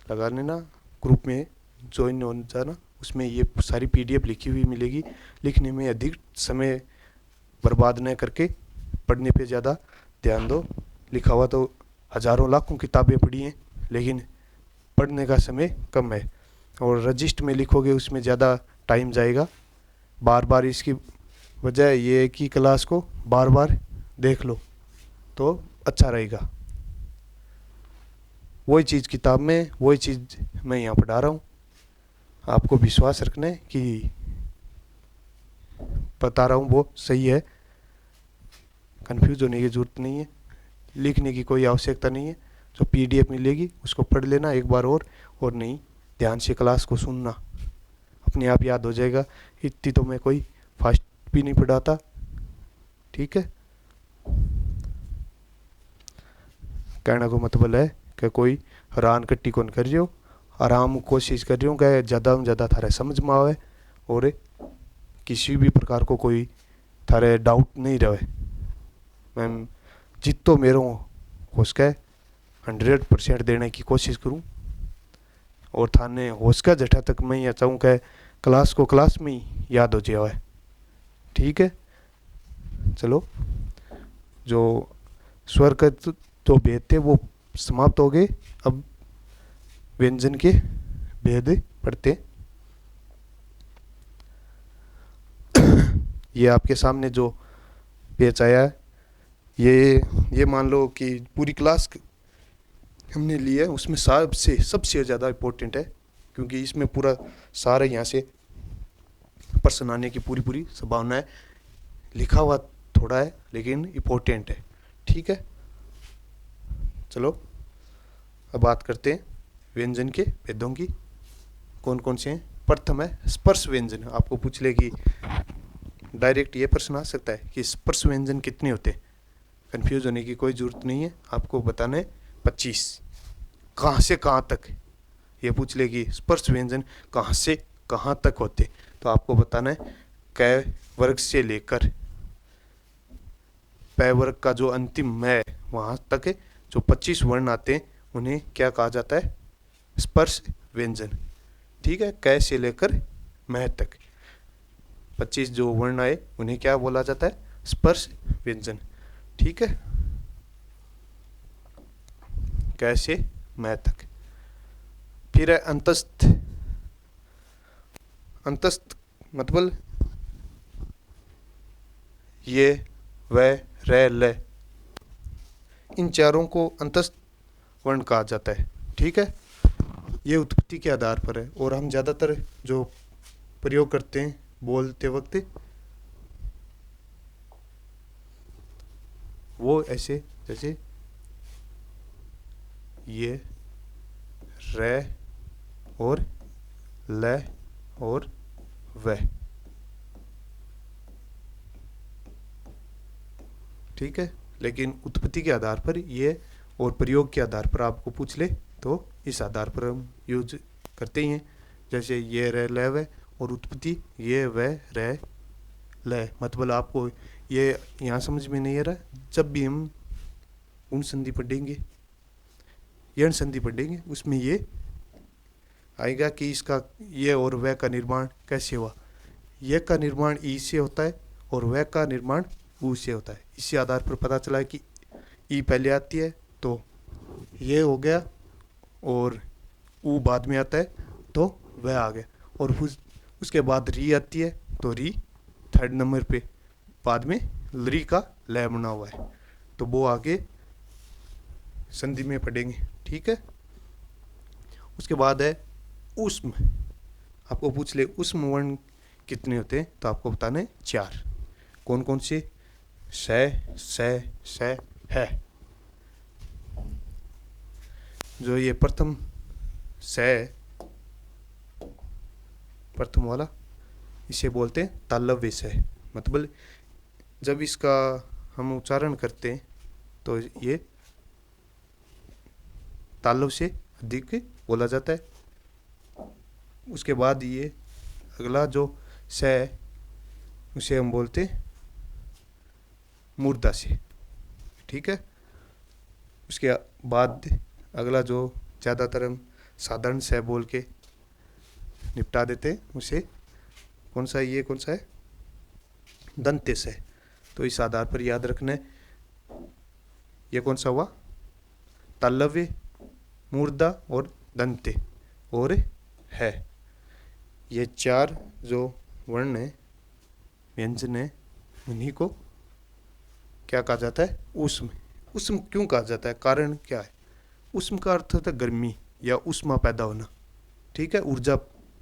[SPEAKER 1] लगा लेना, ग्रुप में ज्वाइन हो जाना, उसमें ये सारी पीडीएफ लिखी हुई मिलेगी। लिखने में अधिक समय बर्बाद न करके पढ़ने पे ज़्यादा ध्यान दो। लिखा हुआ तो हज़ारों लाखों किताबें पढ़ी हैं, लेकिन पढ़ने का समय कम है। और रजिस्टर में लिखोगे उसमें ज़्यादा टाइम जाएगा। बार बार इसकी वजह ये है कि क्लास को बार बार देख लो तो अच्छा रहेगा। वही चीज़ किताब में, वही चीज़ मैं यहाँ पढ़ा रहा हूँ। आपको विश्वास रखना है कि बता रहा हूँ वो सही है। कंफ्यूज होने की ज़रूरत नहीं है, लिखने की कोई आवश्यकता नहीं है। जो पीडीएफ मिलेगी उसको पढ़ लेना एक बार और नहीं, ध्यान से क्लास को सुनना, अपने आप याद हो जाएगा। इतनी तो मैं कोई फास्ट भी नहीं पढ़ाता। ठीक है, कहने को मतलब है कि कोई हैरान कट्टी कौन कर रही हो, आराम कोशिश कर रही हूँ कि ज़्यादा से ज़्यादा थारे समझ में आवे और किसी भी प्रकार को कोई थारे डाउट नहीं रहे। मैं जितो मेरे हो सके 100% देने की कोशिश करूँ, और थाने हो सके जटा तक मैं यह चाहूँ कि क्लास को क्लास में ही याद हो जाए। ठीक है, चलो, जो स्वर का जो भेद थे वो समाप्त हो गए। अब व्यंजन के भेद पढ़ते। ये आपके सामने जो पेज आया है, ये मान लो कि पूरी क्लास हमने ली है, उसमें सबसे ज़्यादा इम्पोर्टेंट है, क्योंकि इसमें पूरा सारा यहाँ से प्रश्न आने की पूरी संभावना है। लिखा हुआ थोड़ा है लेकिन इम्पोर्टेंट है। ठीक है, चलो अब बात करते हैं व्यंजन के भेदों की। कौन कौन से हैं? प्रथम है स्पर्श व्यंजन। आपको पूछ ले कि डायरेक्ट ये प्रश्न आ सकता है कि स्पर्श व्यंजन कितने होते हैं। कंफ्यूज होने की कोई ज़रूरत नहीं है, आपको बताना है 25। कहाँ से कहाँ तक, ये पूछ ले कि स्पर्श व्यंजन कहाँ से कहाँ तक होते, तो आपको बताना है क वर्ग से लेकर पै वर्ग का जो अंतिम है वहाँ तक जो 25 वर्ण आते हैं उन्हें क्या कहा जाता है? स्पर्श व्यंजन। ठीक है, क से लेकर मह तक 25 जो वर्ण आए उन्हें क्या बोला जाता है? स्पर्श व्यंजन। ठीक है, क से मह तक। फिर है अंतस्थ। अंतस्थ मतलब ये, व, र, ल, इन चारों को अंतस्थ वर्ण कहा जाता है। ठीक है, ये उत्पत्ति के आधार पर है, और हम ज़्यादातर जो प्रयोग करते हैं बोलते वक्त वो ऐसे, जैसे ये, र और ल और व। ठीक है। लेकिन उत्पत्ति के आधार पर ये और प्रयोग के आधार पर आपको पूछ ले तो इस आधार पर हम यूज करते ही हैं। जैसे ये रह ले वे और उत्पत्ति ये वह रह ले, मतलब आपको ये यहाँ समझ में नहीं आ रहा। जब भी हम उन संधि पढ़ेंगे, यण संधि पढ़ेंगे, उसमें ये आएगा कि इसका ये और वह का निर्माण कैसे हुआ। यह का निर्माण ई से होता है और वह का निर्माण ऊ से होता है। इसी आधार पर पता चला कि ई पहले आती है तो ये हो गया और ऊ बाद में आता है तो वह आ गया, और उसके बाद री आती है तो री थर्ड नंबर पे बाद में री का लय बना हुआ है, तो वो आगे संधि में पढ़ेंगे। ठीक है। उसके बाद है उष्म। आपको पूछ ले उष्म वर्ण कितने होते हैं, तो आपको बताना है 4। कौन कौन से? स है। जो ये प्रथम स, प्रथम वाला, इसे बोलते हैं तालव्य स। मतलब जब इसका हम उच्चारण करते हैं तो ये तालव से अधिक बोला जाता है। उसके बाद ये अगला जो स है उसे हम बोलते हैं मूर्धा से। ठीक है। उसके बाद अगला जो ज़्यादातर हम साधारण स बोल के निपटा देते हैं उसे कौन सा, ये कौन सा है? दंत्य स। तो इस आधार पर याद रखना है ये कौन सा हुआ? तालव्य, मूर्धा और दंत्य और है। ये 4 जो वर्ण है, व्यंजन है, उन्हीं को क्या कहा जाता है? ऊष्म। ऊष्म क्यों कहा जाता है? कारण क्या है? ऊष्म का अर्थ होता है गर्मी या ऊष्मा पैदा होना। ठीक है। ऊर्जा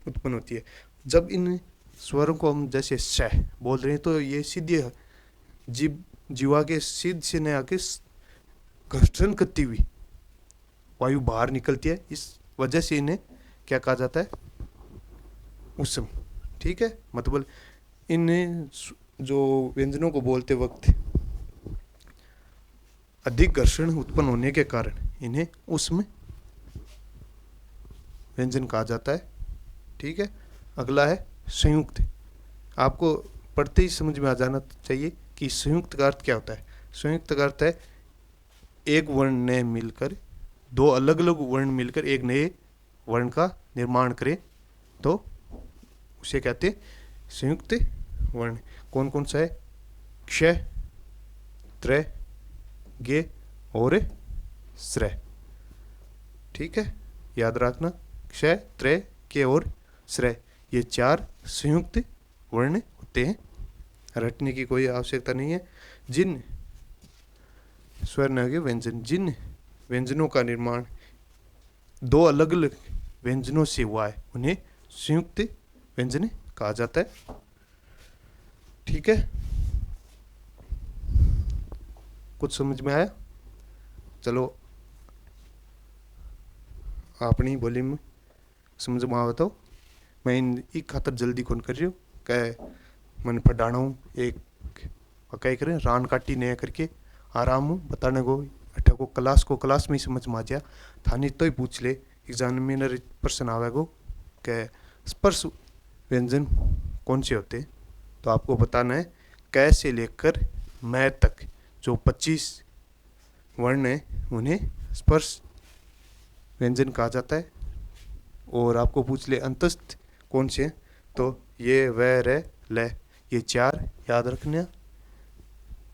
[SPEAKER 1] उत्पन्न होती है जब इन स्वरों को हम जैसे स बोल रहे हैं, तो ये सीधे जीवा के सिद्ध से न आके घर्षण करती हुई वायु बाहर निकलती है। इस वजह से इन्हें क्या कहा जाता है? ऊष्म। ठीक है। मतलब इन जो व्यंजनों को बोलते वक्त अधिक घर्षण उत्पन्न होने के कारण इन्हें ऊष्म व्यंजन कहा जाता है। ठीक है। अगला है संयुक्त। आपको पढ़ते ही समझ में आ जाना चाहिए कि संयुक्त का अर्थ क्या होता है। संयुक्त का अर्थ है एक वर्ण ने मिलकर, 2 अलग अलग वर्ण मिलकर एक नए वर्ण का निर्माण करें तो उसे कहते हैं संयुक्त वर्ण। कौन कौन सा है? क्ष, त्र, गे और श्र। ठीक है। याद रखना, क्ष, त्र, के और श्र, ये 4 संयुक्त वर्ण होते हैं। रटने की कोई आवश्यकता नहीं है। जिन स्वर्ण के व्यंजन, जिन व्यंजनों का निर्माण 2 अलग अलग व्यंजनों से हुआ है, उन्हें संयुक्त व्यंजन कहा जाता है। ठीक है। कुछ समझ में आया? चलो अपनी बोली में समझ में आवा तो मैं एक खातर जल्दी कौन कर रही हूँ कह मन पढ़ाना हूँ। एक कह करें रान काटी नया करके आराम हूँ बताने को अठा को क्लास में ही समझ में आ जाए। थानी तो ही पूछ ले एग्जामिनर प्रश्न आवेगो कह स्पर्श व्यंजन कौन से होते हैं, तो आपको बताना है कै से लेकर मैं तक जो 25 वर्ण है उन्हें स्पर्श व्यंजन कहा जाता है। और आपको पूछ ले अंतस्थ कौन से हैं, तो ये वह रह ल, ये 4 याद रखना।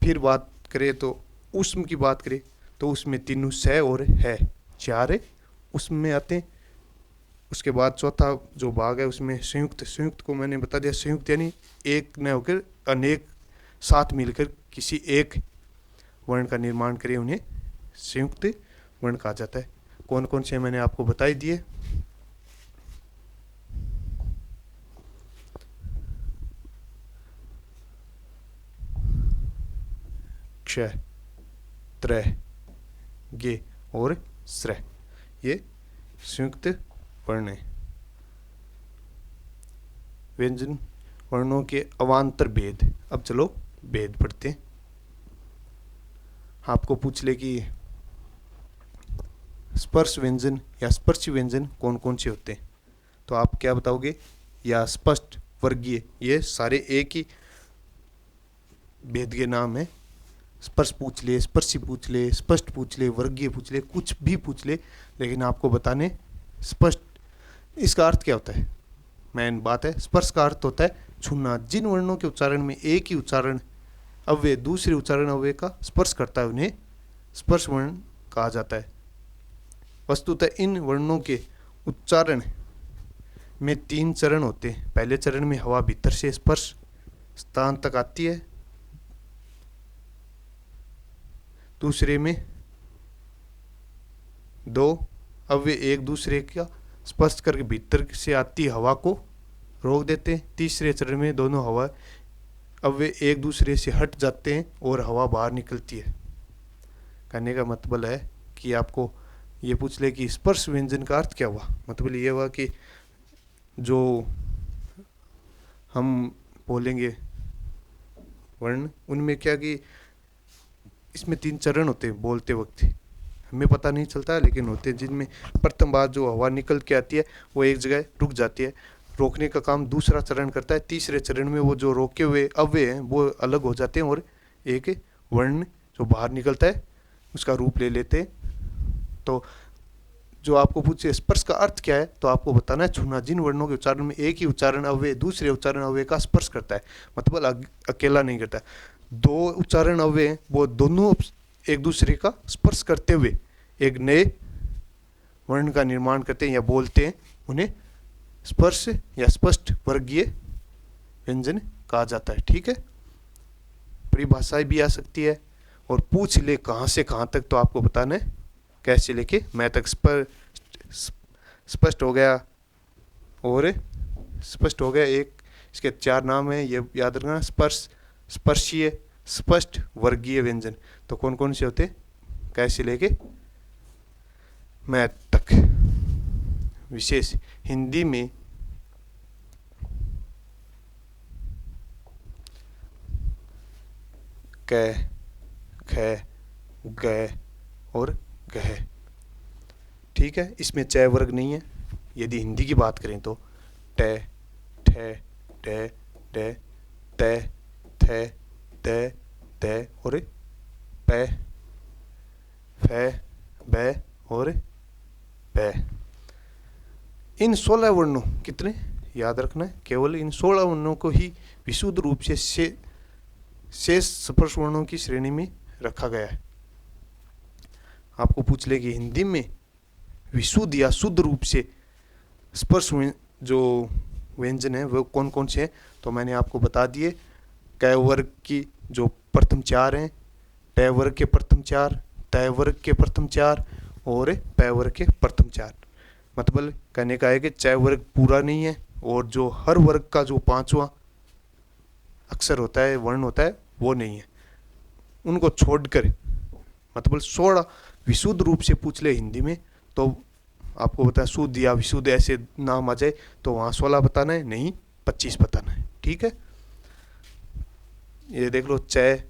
[SPEAKER 1] फिर बात करें तो उष्म की बात करें तो उसमें तीनों स और है 4 उसमें आते हैं। उसके बाद चौथा जो भाग है उसमें संयुक्त को मैंने बता दिया। संयुक्त यानी एक न होकर अनेक साथ मिलकर किसी एक वर्ण का निर्माण करें, उन्हें संयुक्त वर्ण कहा जाता है। कौन कौन से मैंने आपको बता ही दिए। क्ष, त्र, गे और श्र, ये संयुक्त वर्ण है। व्यंजन वर्णों के अवान्तर भेद। अब चलो भेद पढ़ते हैं। आपको पूछ ले कि स्पर्श व्यंजन या स्पर्शी व्यंजन कौन कौन से होते हैं, तो आप क्या बताओगे? या स्पष्ट, वर्गीय, ये सारे एक ही भेद के नाम है। स्पर्श पूछ ले, स्पर्शी पूछ ले, स्पष्ट पूछ ले, वर्गीय पूछ ले, कुछ भी पूछ ले, लेकिन आपको बताने स्पष्ट। इसका अर्थ क्या होता है? मेन बात है, स्पर्श का अर्थ होता है छूना। जिन वर्णों के उच्चारण में एक ही उच्चारण अव्यय दूसरे उच्चारण अव्यय का स्पर्श करता है उन्हें स्पर्श वर्ण कहा जाता है। वस्तुतः इन वर्णों के उच्चारण में 3 चरण होते हैं। पहले चरण में हवा भीतर से स्पर्श स्थान तक आती है, दूसरे में 2 अव्यय एक दूसरे का स्पर्श करके भीतर से आती हवा को रोक देते हैं। तीसरे चरण में दोनों हवा अव्यय एक दूसरे से हट जाते हैं और हवा बाहर निकलती है। कहने का मतलब है कि आपको ये पूछ ले कि स्पर्श व्यंजन का अर्थ क्या हुआ। मतलब ये हुआ कि जो हम बोलेंगे वर्ण, उनमें क्या कि इसमें 3 चरण होते हैं बोलते वक्त, हमें पता नहीं चलता लेकिन होते हैं, जिनमें प्रथम बार जो हवा निकल के आती है वो एक जगह रुक जाती है, रोकने का काम दूसरा चरण करता है। तीसरे चरण में वो जो रोके हुए अव्यय हैं वो अलग हो जाते हैं और एक वर्ण जो बाहर निकलता है उसका रूप ले लेते हैं। तो जो आपको पूछे स्पर्श का अर्थ क्या है, तो आपको बताना है छूना। जिन वर्णों के उच्चारण में एक ही उच्चारण अव्यय दूसरे उच्चारण अव्यय का स्पर्श करता है, मतलब अकेला नहीं करता। 2 उच्चारण अव्यय वो दोनों एक दूसरे का स्पर्श करते हुए एक नए वर्ण का निर्माण करते हैं या बोलते हैं, उन्हें स्पर्श या स्पष्ट वर्गीय व्यंजन कहा जाता है। ठीक है, परिभाषाएं भी आ सकती है। और पूछ ले कहाँ से कहाँ तक, तो आपको बताना है कैसे लेके मैं तक स्पष्ट हो गया और स्पष्ट हो गया। एक इसके 4 नाम है, ये याद रखना। स्पर्श, स्पर्शीय, स्पष्ट, वर्गीय व्यंजन। तो कौन कौन से होते, कैसे लेके मैं तक। विशेष हिंदी में क, ख, ग और गह। ठीक है, इसमें चय वर्ग नहीं है। यदि हिंदी की बात करें तो ट, ठ, ड, ड, त, थ, द, द और प, फ, ब और प। इन 16 वर्णों, कितने याद रखना है, केवल इन 16 वर्णों को ही विशुद्ध रूप से शेष स्पर्श वर्णों की श्रेणी में रखा गया है। आपको पूछ ले कि हिंदी में विशुद्ध या शुद्ध रूप से स्पर्श जो व्यंजन है वो कौन कौन से हैं, तो मैंने आपको बता दिए। क वर्ग की जो प्रथम 4 हैं, ट वर्ग के प्रथम 4, त वर्ग के प्रथम 4 और प वर्ग के प्रथम 4। मतलब कहने का है कि च वर्ग पूरा नहीं है और जो हर वर्ग का जो 5वां अक्षर होता है, वर्ण होता है, वो नहीं है। उनको छोड़कर मतलब 16 विशुद्ध रूप से पूछ ले हिंदी में, तो आपको बताया शुद्ध या विशुद्ध ऐसे नाम आ जाए तो वहाँ 16 बताना है, नहीं 25 बताना है। ठीक है, ये देख लो च,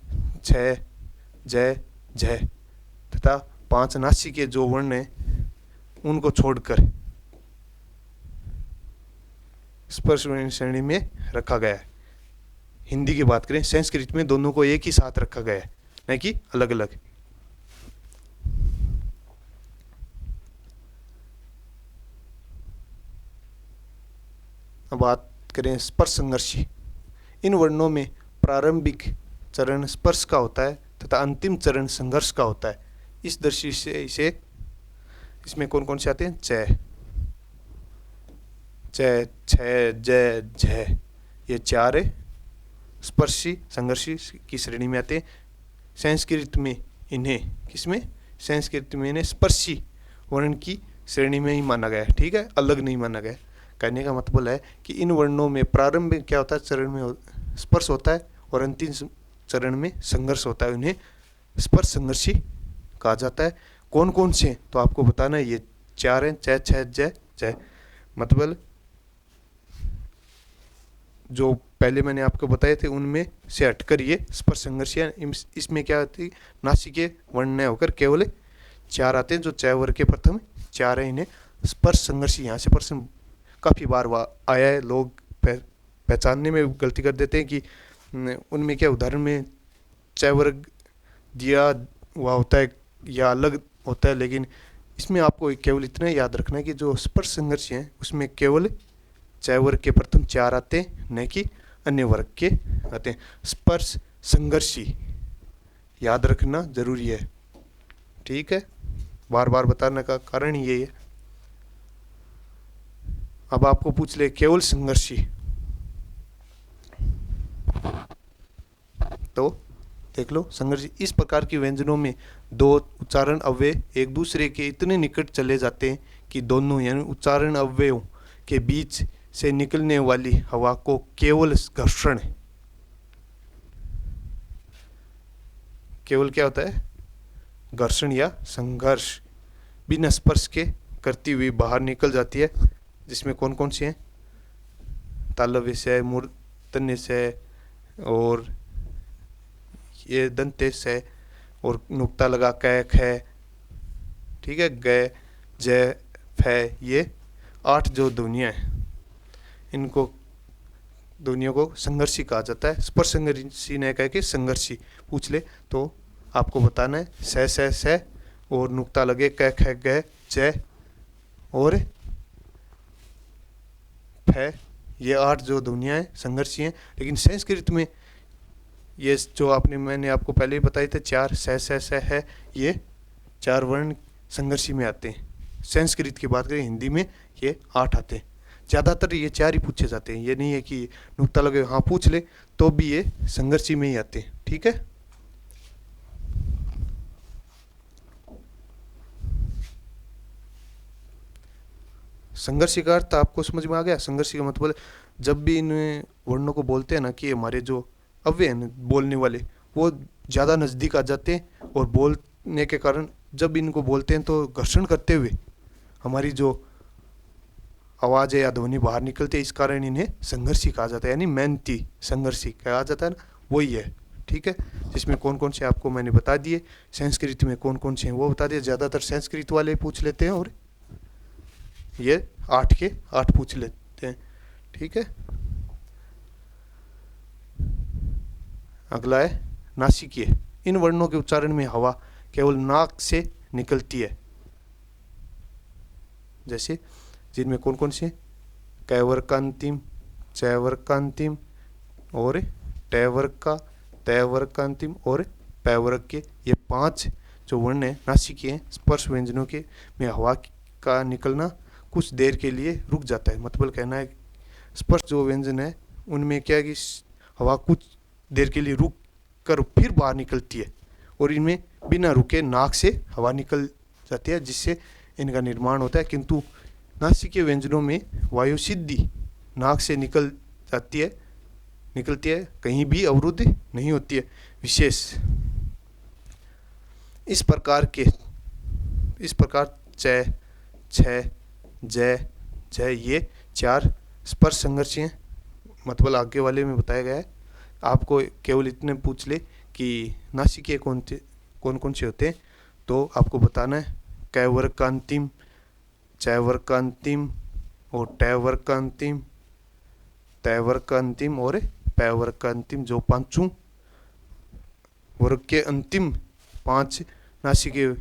[SPEAKER 1] छ, ज, झ तथा 5 नासिक के जो वर्ण हैं उनको छोड़कर स्पर्श वर्ण श्रेणी में रखा गया है। हिंदी की बात करें, संस्कृत में दोनों को एक ही साथ रखा गया है, नहीं कि अलग अलग। अब बात करें स्पर्श संघर्षी। इन वर्णों में प्रारंभिक चरण स्पर्श का होता है तथा अंतिम चरण संघर्ष का होता है। इस दृष्टि से इसमें कौन कौन से आते हैं? च, छ, ज, झ, ये 4 स्पर्शी संघर्षी की श्रेणी में आते हैं। संस्कृत में इन्हें किसमें? संस्कृत में इन्हें स्पर्शी वर्ण की श्रेणी में ही माना गया है। ठीक है, अलग नहीं माना गया। कहने का मतलब है कि इन वर्णों में प्रारंभ में क्या होता है, चरण में स्पर्श होता है और अंतिम चरण में संघर्ष होता है, उन्हें स्पर्श संघर्षी कहा जाता है। कौन कौन से, तो आपको बताना है ये 4 हैं, च, छ, ज, झ। मतलब जो पहले मैंने आपको बताए थे उनमें से हटकर ये स्पर्श संघर्ष है। इसमें क्या होती, नासिके वर्ण न होकर केवल 4 आते हैं, जो च वर्ग के प्रथम 4 है। इन्हें स्पर्श संघर्ष, यहाँ से प्रश्न काफ़ी बार आया है, लोग पहचानने में गलती कर देते हैं कि उनमें क्या उदाहरण में च वर्ग दिया हुआ होता है या अलग होता है, लेकिन इसमें आपको केवल इतना याद रखना है कि जो स्पर्श संघर्ष हैं उसमें केवल च वर्ग के प्रथम 4 आते हैं, न कि अन्य वर्ग के आते हैं। स्पर्श संघर्षी याद रखना जरूरी है, ठीक है, बार बार बताने का कारण ये है। अब आपको पूछ ले केवल संघर्षी, तो देख लो संघर्षी इस प्रकार के व्यंजनों में दो उच्चारण अव्यय एक दूसरे के इतने निकट चले जाते हैं कि दोनों यानी उच्चारण अव्ययों के बीच से निकलने वाली हवा को केवल घर्षण, केवल क्या होता है, घर्षण या संघर्ष बिना स्पर्श के करती हुई बाहर निकल जाती है। जिसमें कौन कौन सी हैं, तालव्य से, मूर्धन्य से, और ये दंतेश है, और नुक्ता लगा क ख, ठीक है, ग ज फ, ये 8 जो ध्वनियाँ हैं इनको ध्वनियों को संघर्षी कहा जाता है। स्पर्श संघर्षी ने कह के संघर्षी पूछ ले तो आपको बताना है स और नुक्ता लगे क ख ग ज और फ, ये 8 जो ध्वनियाँ हैं संघर्षी हैं। लेकिन संस्कृत में ये जो मैंने आपको पहले ही बताए थे 4 स है, ये 4 वर्ण संघर्षी में आते हैं। संस्कृत की बात करें, हिंदी में ये 8 आते हैं। ज़्यादातर ये 4 ही पूछे जाते हैं, ये नहीं है कि नुक्ता लगे हाँ पूछ ले तो भी ये संघर्षी में ही आते हैं, ठीक है। संघर्षी का अर्थ आपको समझ में आ गया। संघर्षी का मतलब जब भी इन वर्णों को बोलते हैं ना कि हमारे जो अव्यय हैं बोलने वाले वो ज़्यादा नज़दीक आ जाते हैं, और बोलने के कारण जब इनको बोलते हैं तो घर्षण करते हुए हमारी जो आवाज़ है या ध्वनि बाहर निकलती है, इस कारण इन्हें संघर्षी कहा जाता है, यानी मेहनती संघर्षी कहा जाता है ना, वही है, ठीक है। जिसमें कौन कौन से आपको मैंने बता दिए, संस्कृत में कौन कौन से हैं वो बता दिए। ज़्यादातर संस्कृत वाले पूछ लेते हैं और ये 8 के 8 पूछ लेते हैं, ठीक है। अगला है नासिकीय। इन वर्णों के उच्चारण में हवा केवल नाक से निकलती है। जैसे जिनमें कौन कौन से, क वर्ग का अंतिम, च वर्ग का अंतिम, और ट वर्ग का, त वर्ग का अंतिम, और प वर्ग के, ये 5 जो वर्ण है नासिकीय हैं। स्पर्श व्यंजनों के में हवा का निकलना कुछ देर के लिए रुक जाता है। मतलब कहना है स्पर्श जो व्यंजन है उनमें क्या है कि हवा कुछ देर के लिए रुक कर फिर बाहर निकलती है, और इनमें बिना रुके नाक से हवा निकल जाती है, जिससे इनका निर्माण होता है। किंतु नासिकीय व्यंजनों में वायु सीधी नाक से निकलती है, कहीं भी अवरुद्ध नहीं होती है। विशेष इस प्रकार च, छ, ज, ये 4 स्पर्श संघर्षी हैं। मतलब आगे वाले में बताया गया है। आपको केवल इतने पूछ ले कि नासिकीय कौन कौन से होते हैं, तो आपको बताना है क वर्ग का अंतिम, च वर्ग का अंतिम, और ट वर्ग का अंतिम, त वर्ग का अंतिम, और प वर्ग का अंतिम। जो 5 वर्ग के अंतिम 5 नासिकीय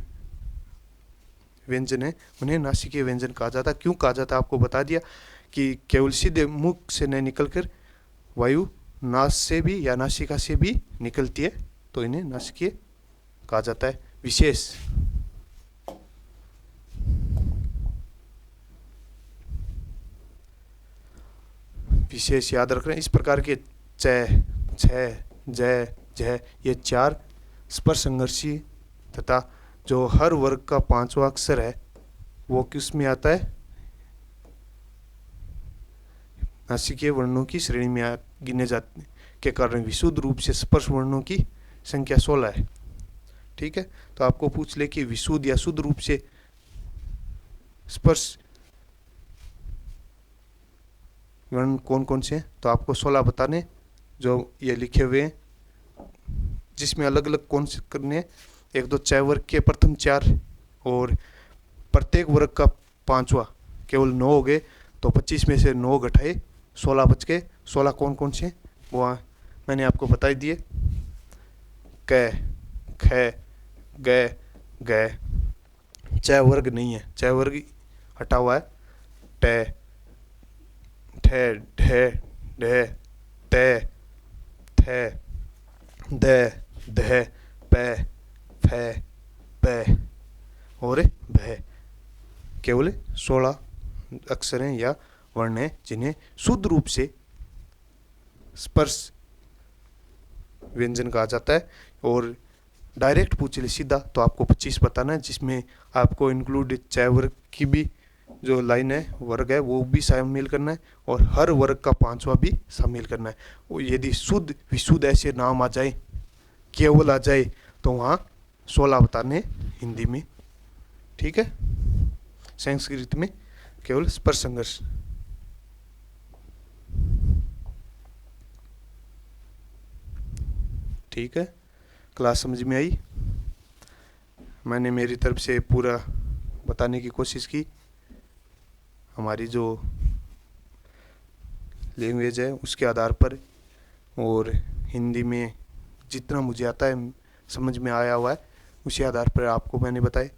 [SPEAKER 1] व्यंजन है उन्हें नासिकीय व्यंजन कहा जाता है। क्यों कहा जाता है आपको बता दिया कि केवल सीधे मुख से न निकलकर वायु नाक से भी या नासिका से भी निकलती है, तो इन्हें नासिकीय कहा जाता है। विशेष याद रख रहे हैं। इस प्रकार के च, छ, ज, झ, ये 4 स्पर्श संघर्षी तथा जो हर वर्ग का 5वां अक्षर है वो किस में आता है, नासिकीय वर्णों की श्रेणी में गिने जाते के कारण विशुद्ध रूप से स्पर्श वर्णों की संख्या 16 है, ठीक है। तो आपको पूछ ले कि विशुद्ध या शुद्ध रूप से स्पर्श वर्ण कौन कौन से हैं, तो आपको 16 बताने जो ये लिखे हुए हैं, जिसमें अलग अलग कौन से करने हैं। एक तो चय वर्ग के प्रथम 4 और प्रत्येक वर्ग का 5वां, केवल 9 हो गए, तो 25 में से 9 घटाए 16 बच के 16 कौन कौन से वो मैंने आपको बता ही दिए। क, ख, ग, ग। चय वर्ग नहीं है, चय वर्ग हटा हुआ है। ट, ठ, ढ, ढ, त, थ, द, ध, प, फ, प और भ। केवल 16 अक्षर हैं या वर्ण हैं जिन्हें शुद्ध रूप से स्पर्श व्यंजन कहा जाता है। और डायरेक्ट पूछ ले सीधा तो आपको 25 बताना है, जिसमें आपको इंक्लूड चय वर्ग की भी जो लाइन है, वर्ग है, वो भी शामिल करना है और हर वर्ग का 5वां भी शामिल करना है। और यदि शुद्ध विशुद्ध ऐसे नाम आ जाए, केवल आ जाए, तो वहाँ 16 बताने हिंदी में। ठीक है, संस्कृत में केवल स्पर्श संघर्ष। ठीक है, क्लास समझ में आई? मैंने मेरी तरफ से पूरा बताने की कोशिश की। हमारी जो लैंग्वेज है उसके आधार पर, और हिंदी में जितना मुझे आता है, समझ में आया हुआ है, उसी आधार पर आपको मैंने बताए।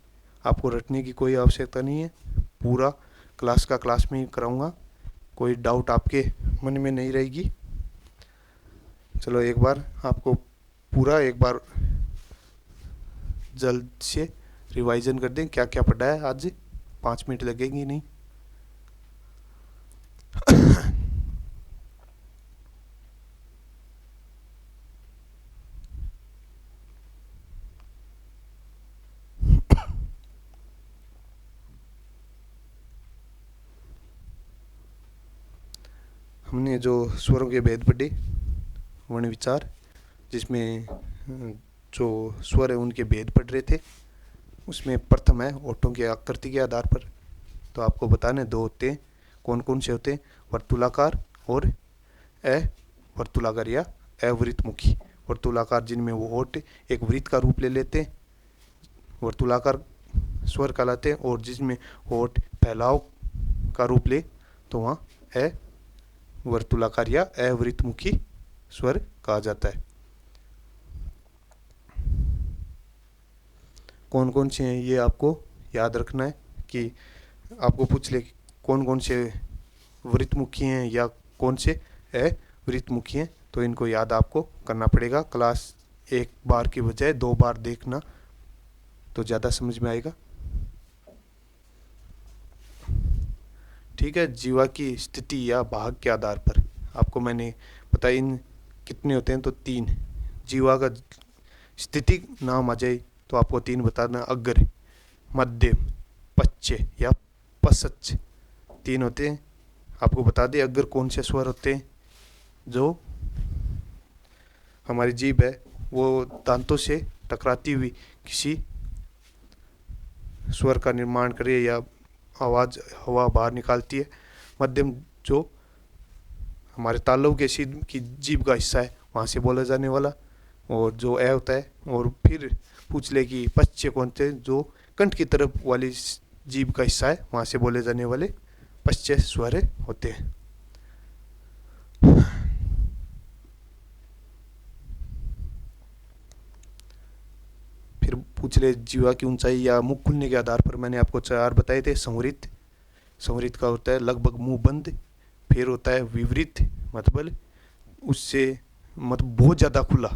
[SPEAKER 1] आपको रटने की कोई आवश्यकता नहीं है, पूरा क्लास का क्लास में ही कराऊंगा, कोई डाउट आपके मन में नहीं रहेगी। चलो एक बार आपको पूरा एक बार जल्द से रिवाइजन कर दें, क्या क्या पढ़ा है आज। 5 मिनट लगेंगे नहीं। हमने जो स्वरों के भेद पढ़े, वर्ण विचार, जिसमें जो स्वर है उनके भेद पढ़ रहे थे, उसमें प्रथम है ओठों की आकृति के आधार पर। तो आपको बताने 2 होते हैं, कौन कौन से होते हैं, वर्तुलाकार और अवर्तुलाकार या अवृतमुखी। वर्तुलाकार जिनमें वो होठ एक वृत्त का रूप ले लेते हैं, वर्तुलाकार स्वर कहलाते हैं, और जिसमें होठ फैलाव का रूप ले तो वहाँ अवर्तुलाकार या अवृतमुखी स्वर कहा जाता है। कौन कौन से हैं ये आपको याद रखना है, कि आपको पूछ ले कौन कौन से वृत्तमुखी हैं या कौन से अवृत्तमुखी हैं, तो इनको याद आपको करना पड़ेगा। क्लास एक बार की बजाय 2 बार देखना तो ज़्यादा समझ में आएगा। ठीक है, जीवा की स्थिति या भाग के आधार पर आपको मैंने बताया इन कितने होते हैं, तो 3। जीवा का स्थिति नाम आ जाए तो आपको 3 बताना, अग्र, मध्यम, पश्च या पसच, 3 होते हैं। आपको बता दें अग्र कौन से स्वर होते हैं, जो हमारी जीभ है वो दांतों से टकराती हुई किसी स्वर का निर्माण करे या आवाज़ हवा बाहर निकालती है। मध्यम जो हमारे तालव के सीध की जीभ का हिस्सा है, वहाँ से बोला जाने वाला, और जो ए होता है। और फिर पूछ ले कि पश्च कौन थे, जो कंठ की तरफ वाली जीभ का हिस्सा है, वहाँ से बोले जाने वाले पश्च स्वर होते हैं। फिर पूछ ले जीवा की ऊंचाई या मुख खुलने के आधार पर मैंने आपको 4 बताए थे। संवृत, संवृत का होता है लगभग मुंह बंद। फिर होता है विवृत, मतलब उससे मतलब बहुत ज़्यादा खुला।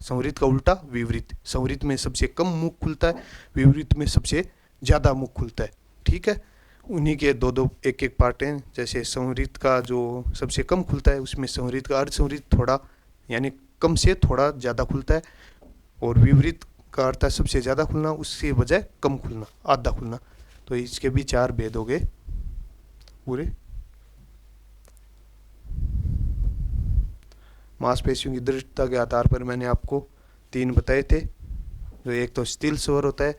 [SPEAKER 1] संवृत का उल्टा विवृत। संवृत में सबसे कम मुख खुलता है, विवृत में सबसे ज़्यादा मुख खुलता है। ठीक है, उन्हीं के 2 एक एक पार्ट हैं। जैसे संवृत का जो सबसे कम खुलता है, उसमें संवृत का अर्धसंवृत थोड़ा यानी कम से थोड़ा ज़्यादा खुलता है, और विवृत का अर्थ है सबसे ज़्यादा खुलना, उसके बजाय कम खुलना, आधा खुलना। तो इसके भी 4 भेद हो गए पूरे। मांसपेशियों की दृढ़ता के आधार पर मैंने आपको 3 बताए थे, जो एक तो स्थिर स्वर होता है,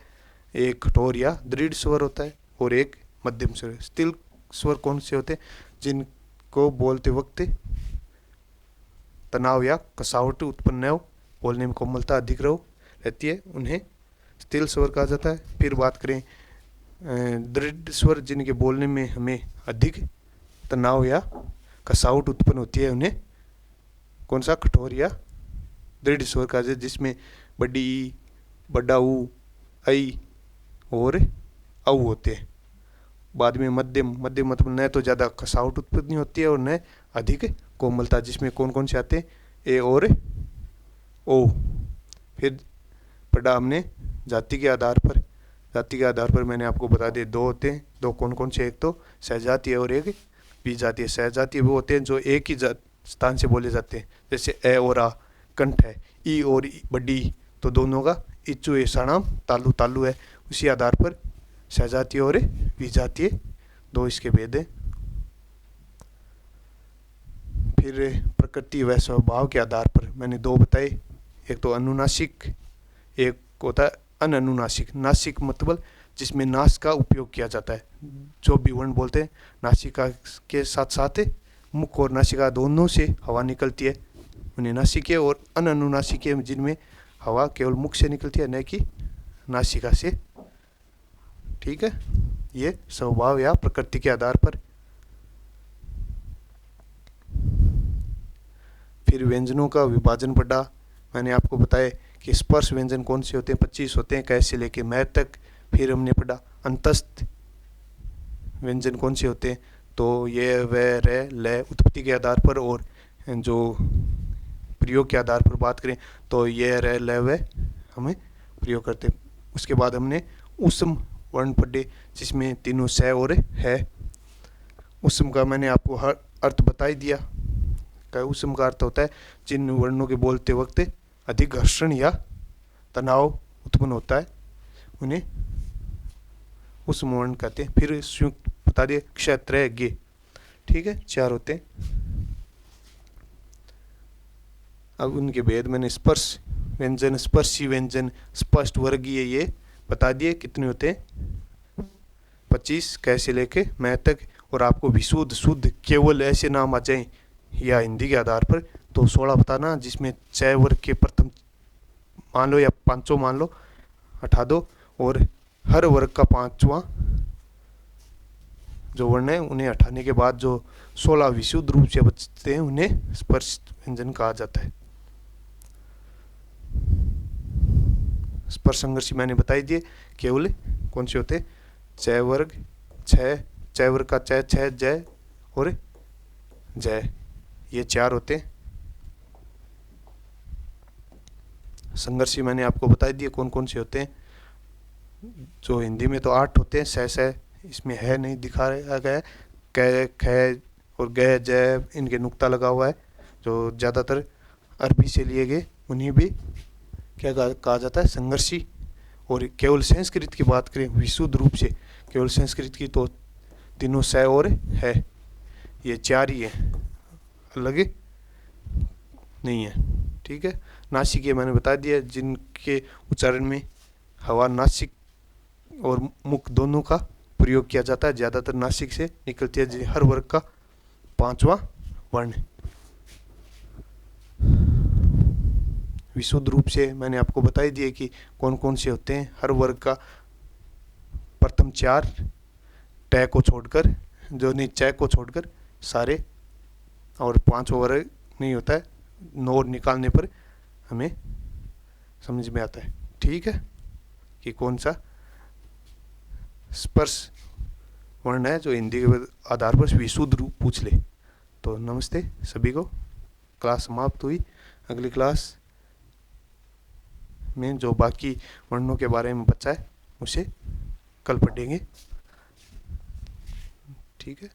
[SPEAKER 1] एक कठोर या दृढ़ स्वर होता है, और एक मध्यम स्वर। स्थिर स्वर कौन से होते हैं, को बोलते वक्त तनाव या कसावट उत्पन्न न हो, बोलने में कोमलता अधिक रहती है, उन्हें स्थिर स्वर कहा जाता है। फिर बात करें दृढ़ स्वर, जिनके बोलने में हमें अधिक तनाव या कसावट उत्पन्न होती है, उन्हें कौन सा, कठोर या दृढ़ स्वर कहा जाता है, जिसमें बड़ी ई, बड़ा ऊ, आई और औ होते हैं। बाद में मध्यम मतलब न तो ज़्यादा कसावट उत्पन्न होती है और न अधिक कोमलता, जिसमें कौन कौन से आते हैं, ए और ओ। फिर पढ़ा हमने जाति के आधार पर मैंने आपको बता दिया दो होते हैं, दो कौन कौन से, एक तो सहजातीय और एक विजातीय। सहजातीय वो होते हैं जो एक ही स्थान से बोले जाते हैं, जैसे ए और आ कंठ है, ई और बड़ी ई, तो दोनों का इच्चु ऐसाणाम तालु तालु है। उसी आधार पर सहजातीय और विजातीय दो इसके भेद हैं। फिर प्रकृति व स्वभाव के आधार पर मैंने दो बताए, एक तो अनुनासिक, एक होता है अननुनासिक। नासिक मतलब जिसमें नास का उपयोग किया जाता है, जो भी वर्ण बोलते हैं नासिका के साथ साथ मुख और नासिका दोनों से हवा निकलती है, उन्हें नासिके। और अननुनासिके जिनमें हवा केवल मुख से निकलती है, न कि नासिका से। ठीक है, ये स्वभाव या प्रकृति के आधार पर। फिर व्यंजनों का विभाजन पढ़ा, मैंने आपको बताया कि स्पर्श व्यंजन कौन से होते हैं, 25 होते हैं, कै से लेके मैं तक। फिर हमने पढ़ा अंतस्थ व्यंजन कौन से होते हैं, तो ये व रे ल उत्पत्ति के आधार पर, और जो प्रयोग के आधार पर बात करें तो ये रे ल व हमें प्रयोग करते हैं। उसके बाद हमने उसम वर्ण पढ़े, जिसमें तीनों स और है। उसम का मैंने आपको हर अर्थ बता ही दिया। उसम का अर्थ होता है जिन वर्णों के बोलते वक्त अधिक घर्षण या तनाव उत्पन्न होता है, उन्हें उसम वर्ण कहते हैं। फिर संयुक्त बता दिए, क्षत्र गे। ठीक है, 4 होते हैं। अब उनके भेद मैंने स्पर्श व्यंजन, स्पर्शी व्यंजन, स्पष्ट वर्गीय, ये बता दिए कितने होते हैं, 25 कैसे लेके मैं तक। और आपको विशुद्ध, शुद्ध, केवल ऐसे नाम आ जाएं या हिंदी के आधार पर तो 16 बताना, जिसमें 6 वर्ग के प्रथम मान लो या 5 मान लो, हटा दो, और हर वर्ग का 5वां जो वर्ण है उन्हें हटाने के बाद जो 16 विशुद्ध रूप से बचते हैं, उन्हें स्पर्श व्यंजन कहा जाता है। स्पर्श संघर्ष मैंने बताई दिए, केवल कौन से होते, 6 वर्ग, 6 वर्ग का 6 जय और जय, ये 4 होते हैं। संघर्षी मैंने आपको बता दिए कौन कौन से होते हैं, जो हिंदी में तो 8 होते हैं, सह इसमें है नहीं दिखाया गया, कै ख और गह जय इनके नुक्ता लगा हुआ है, जो ज़्यादातर अरबी से लिए गए, उन्हें भी क्या कहा जाता है, संघर्षी। और केवल संस्कृत की बात करें विशुद्ध रूप से, केवल संस्कृत की, तो तीनों स और है, ये 4 ही है, अलग नहीं है। ठीक है, नासिक मैंने बता दिया, जिनके उच्चारण में हवा नासिक और मुख दोनों का प्रयोग किया जाता है, ज़्यादातर नासिक से निकलती है, हर वर्ग का 5वां वर्ण। विशुद्ध रूप से मैंने आपको बता ही दिया कि कौन कौन से होते हैं, हर वर्ग का प्रथम 4 टै को छोड़कर, जो नहीं चै को छोड़कर सारे, और 5वां वर्ग नहीं होता है, नोर निकालने पर हमें समझ में आता है। ठीक है, कि कौन सा स्पर्श वर्ण है जो हिंदी के आधार पर विशुद्ध रूप पूछ ले। तो नमस्ते सभी को, क्लास समाप्त हुई। अगली क्लास में जो बाकी वर्णों के बारे में बचा है उसे कल पढ़ेंगे। ठीक है।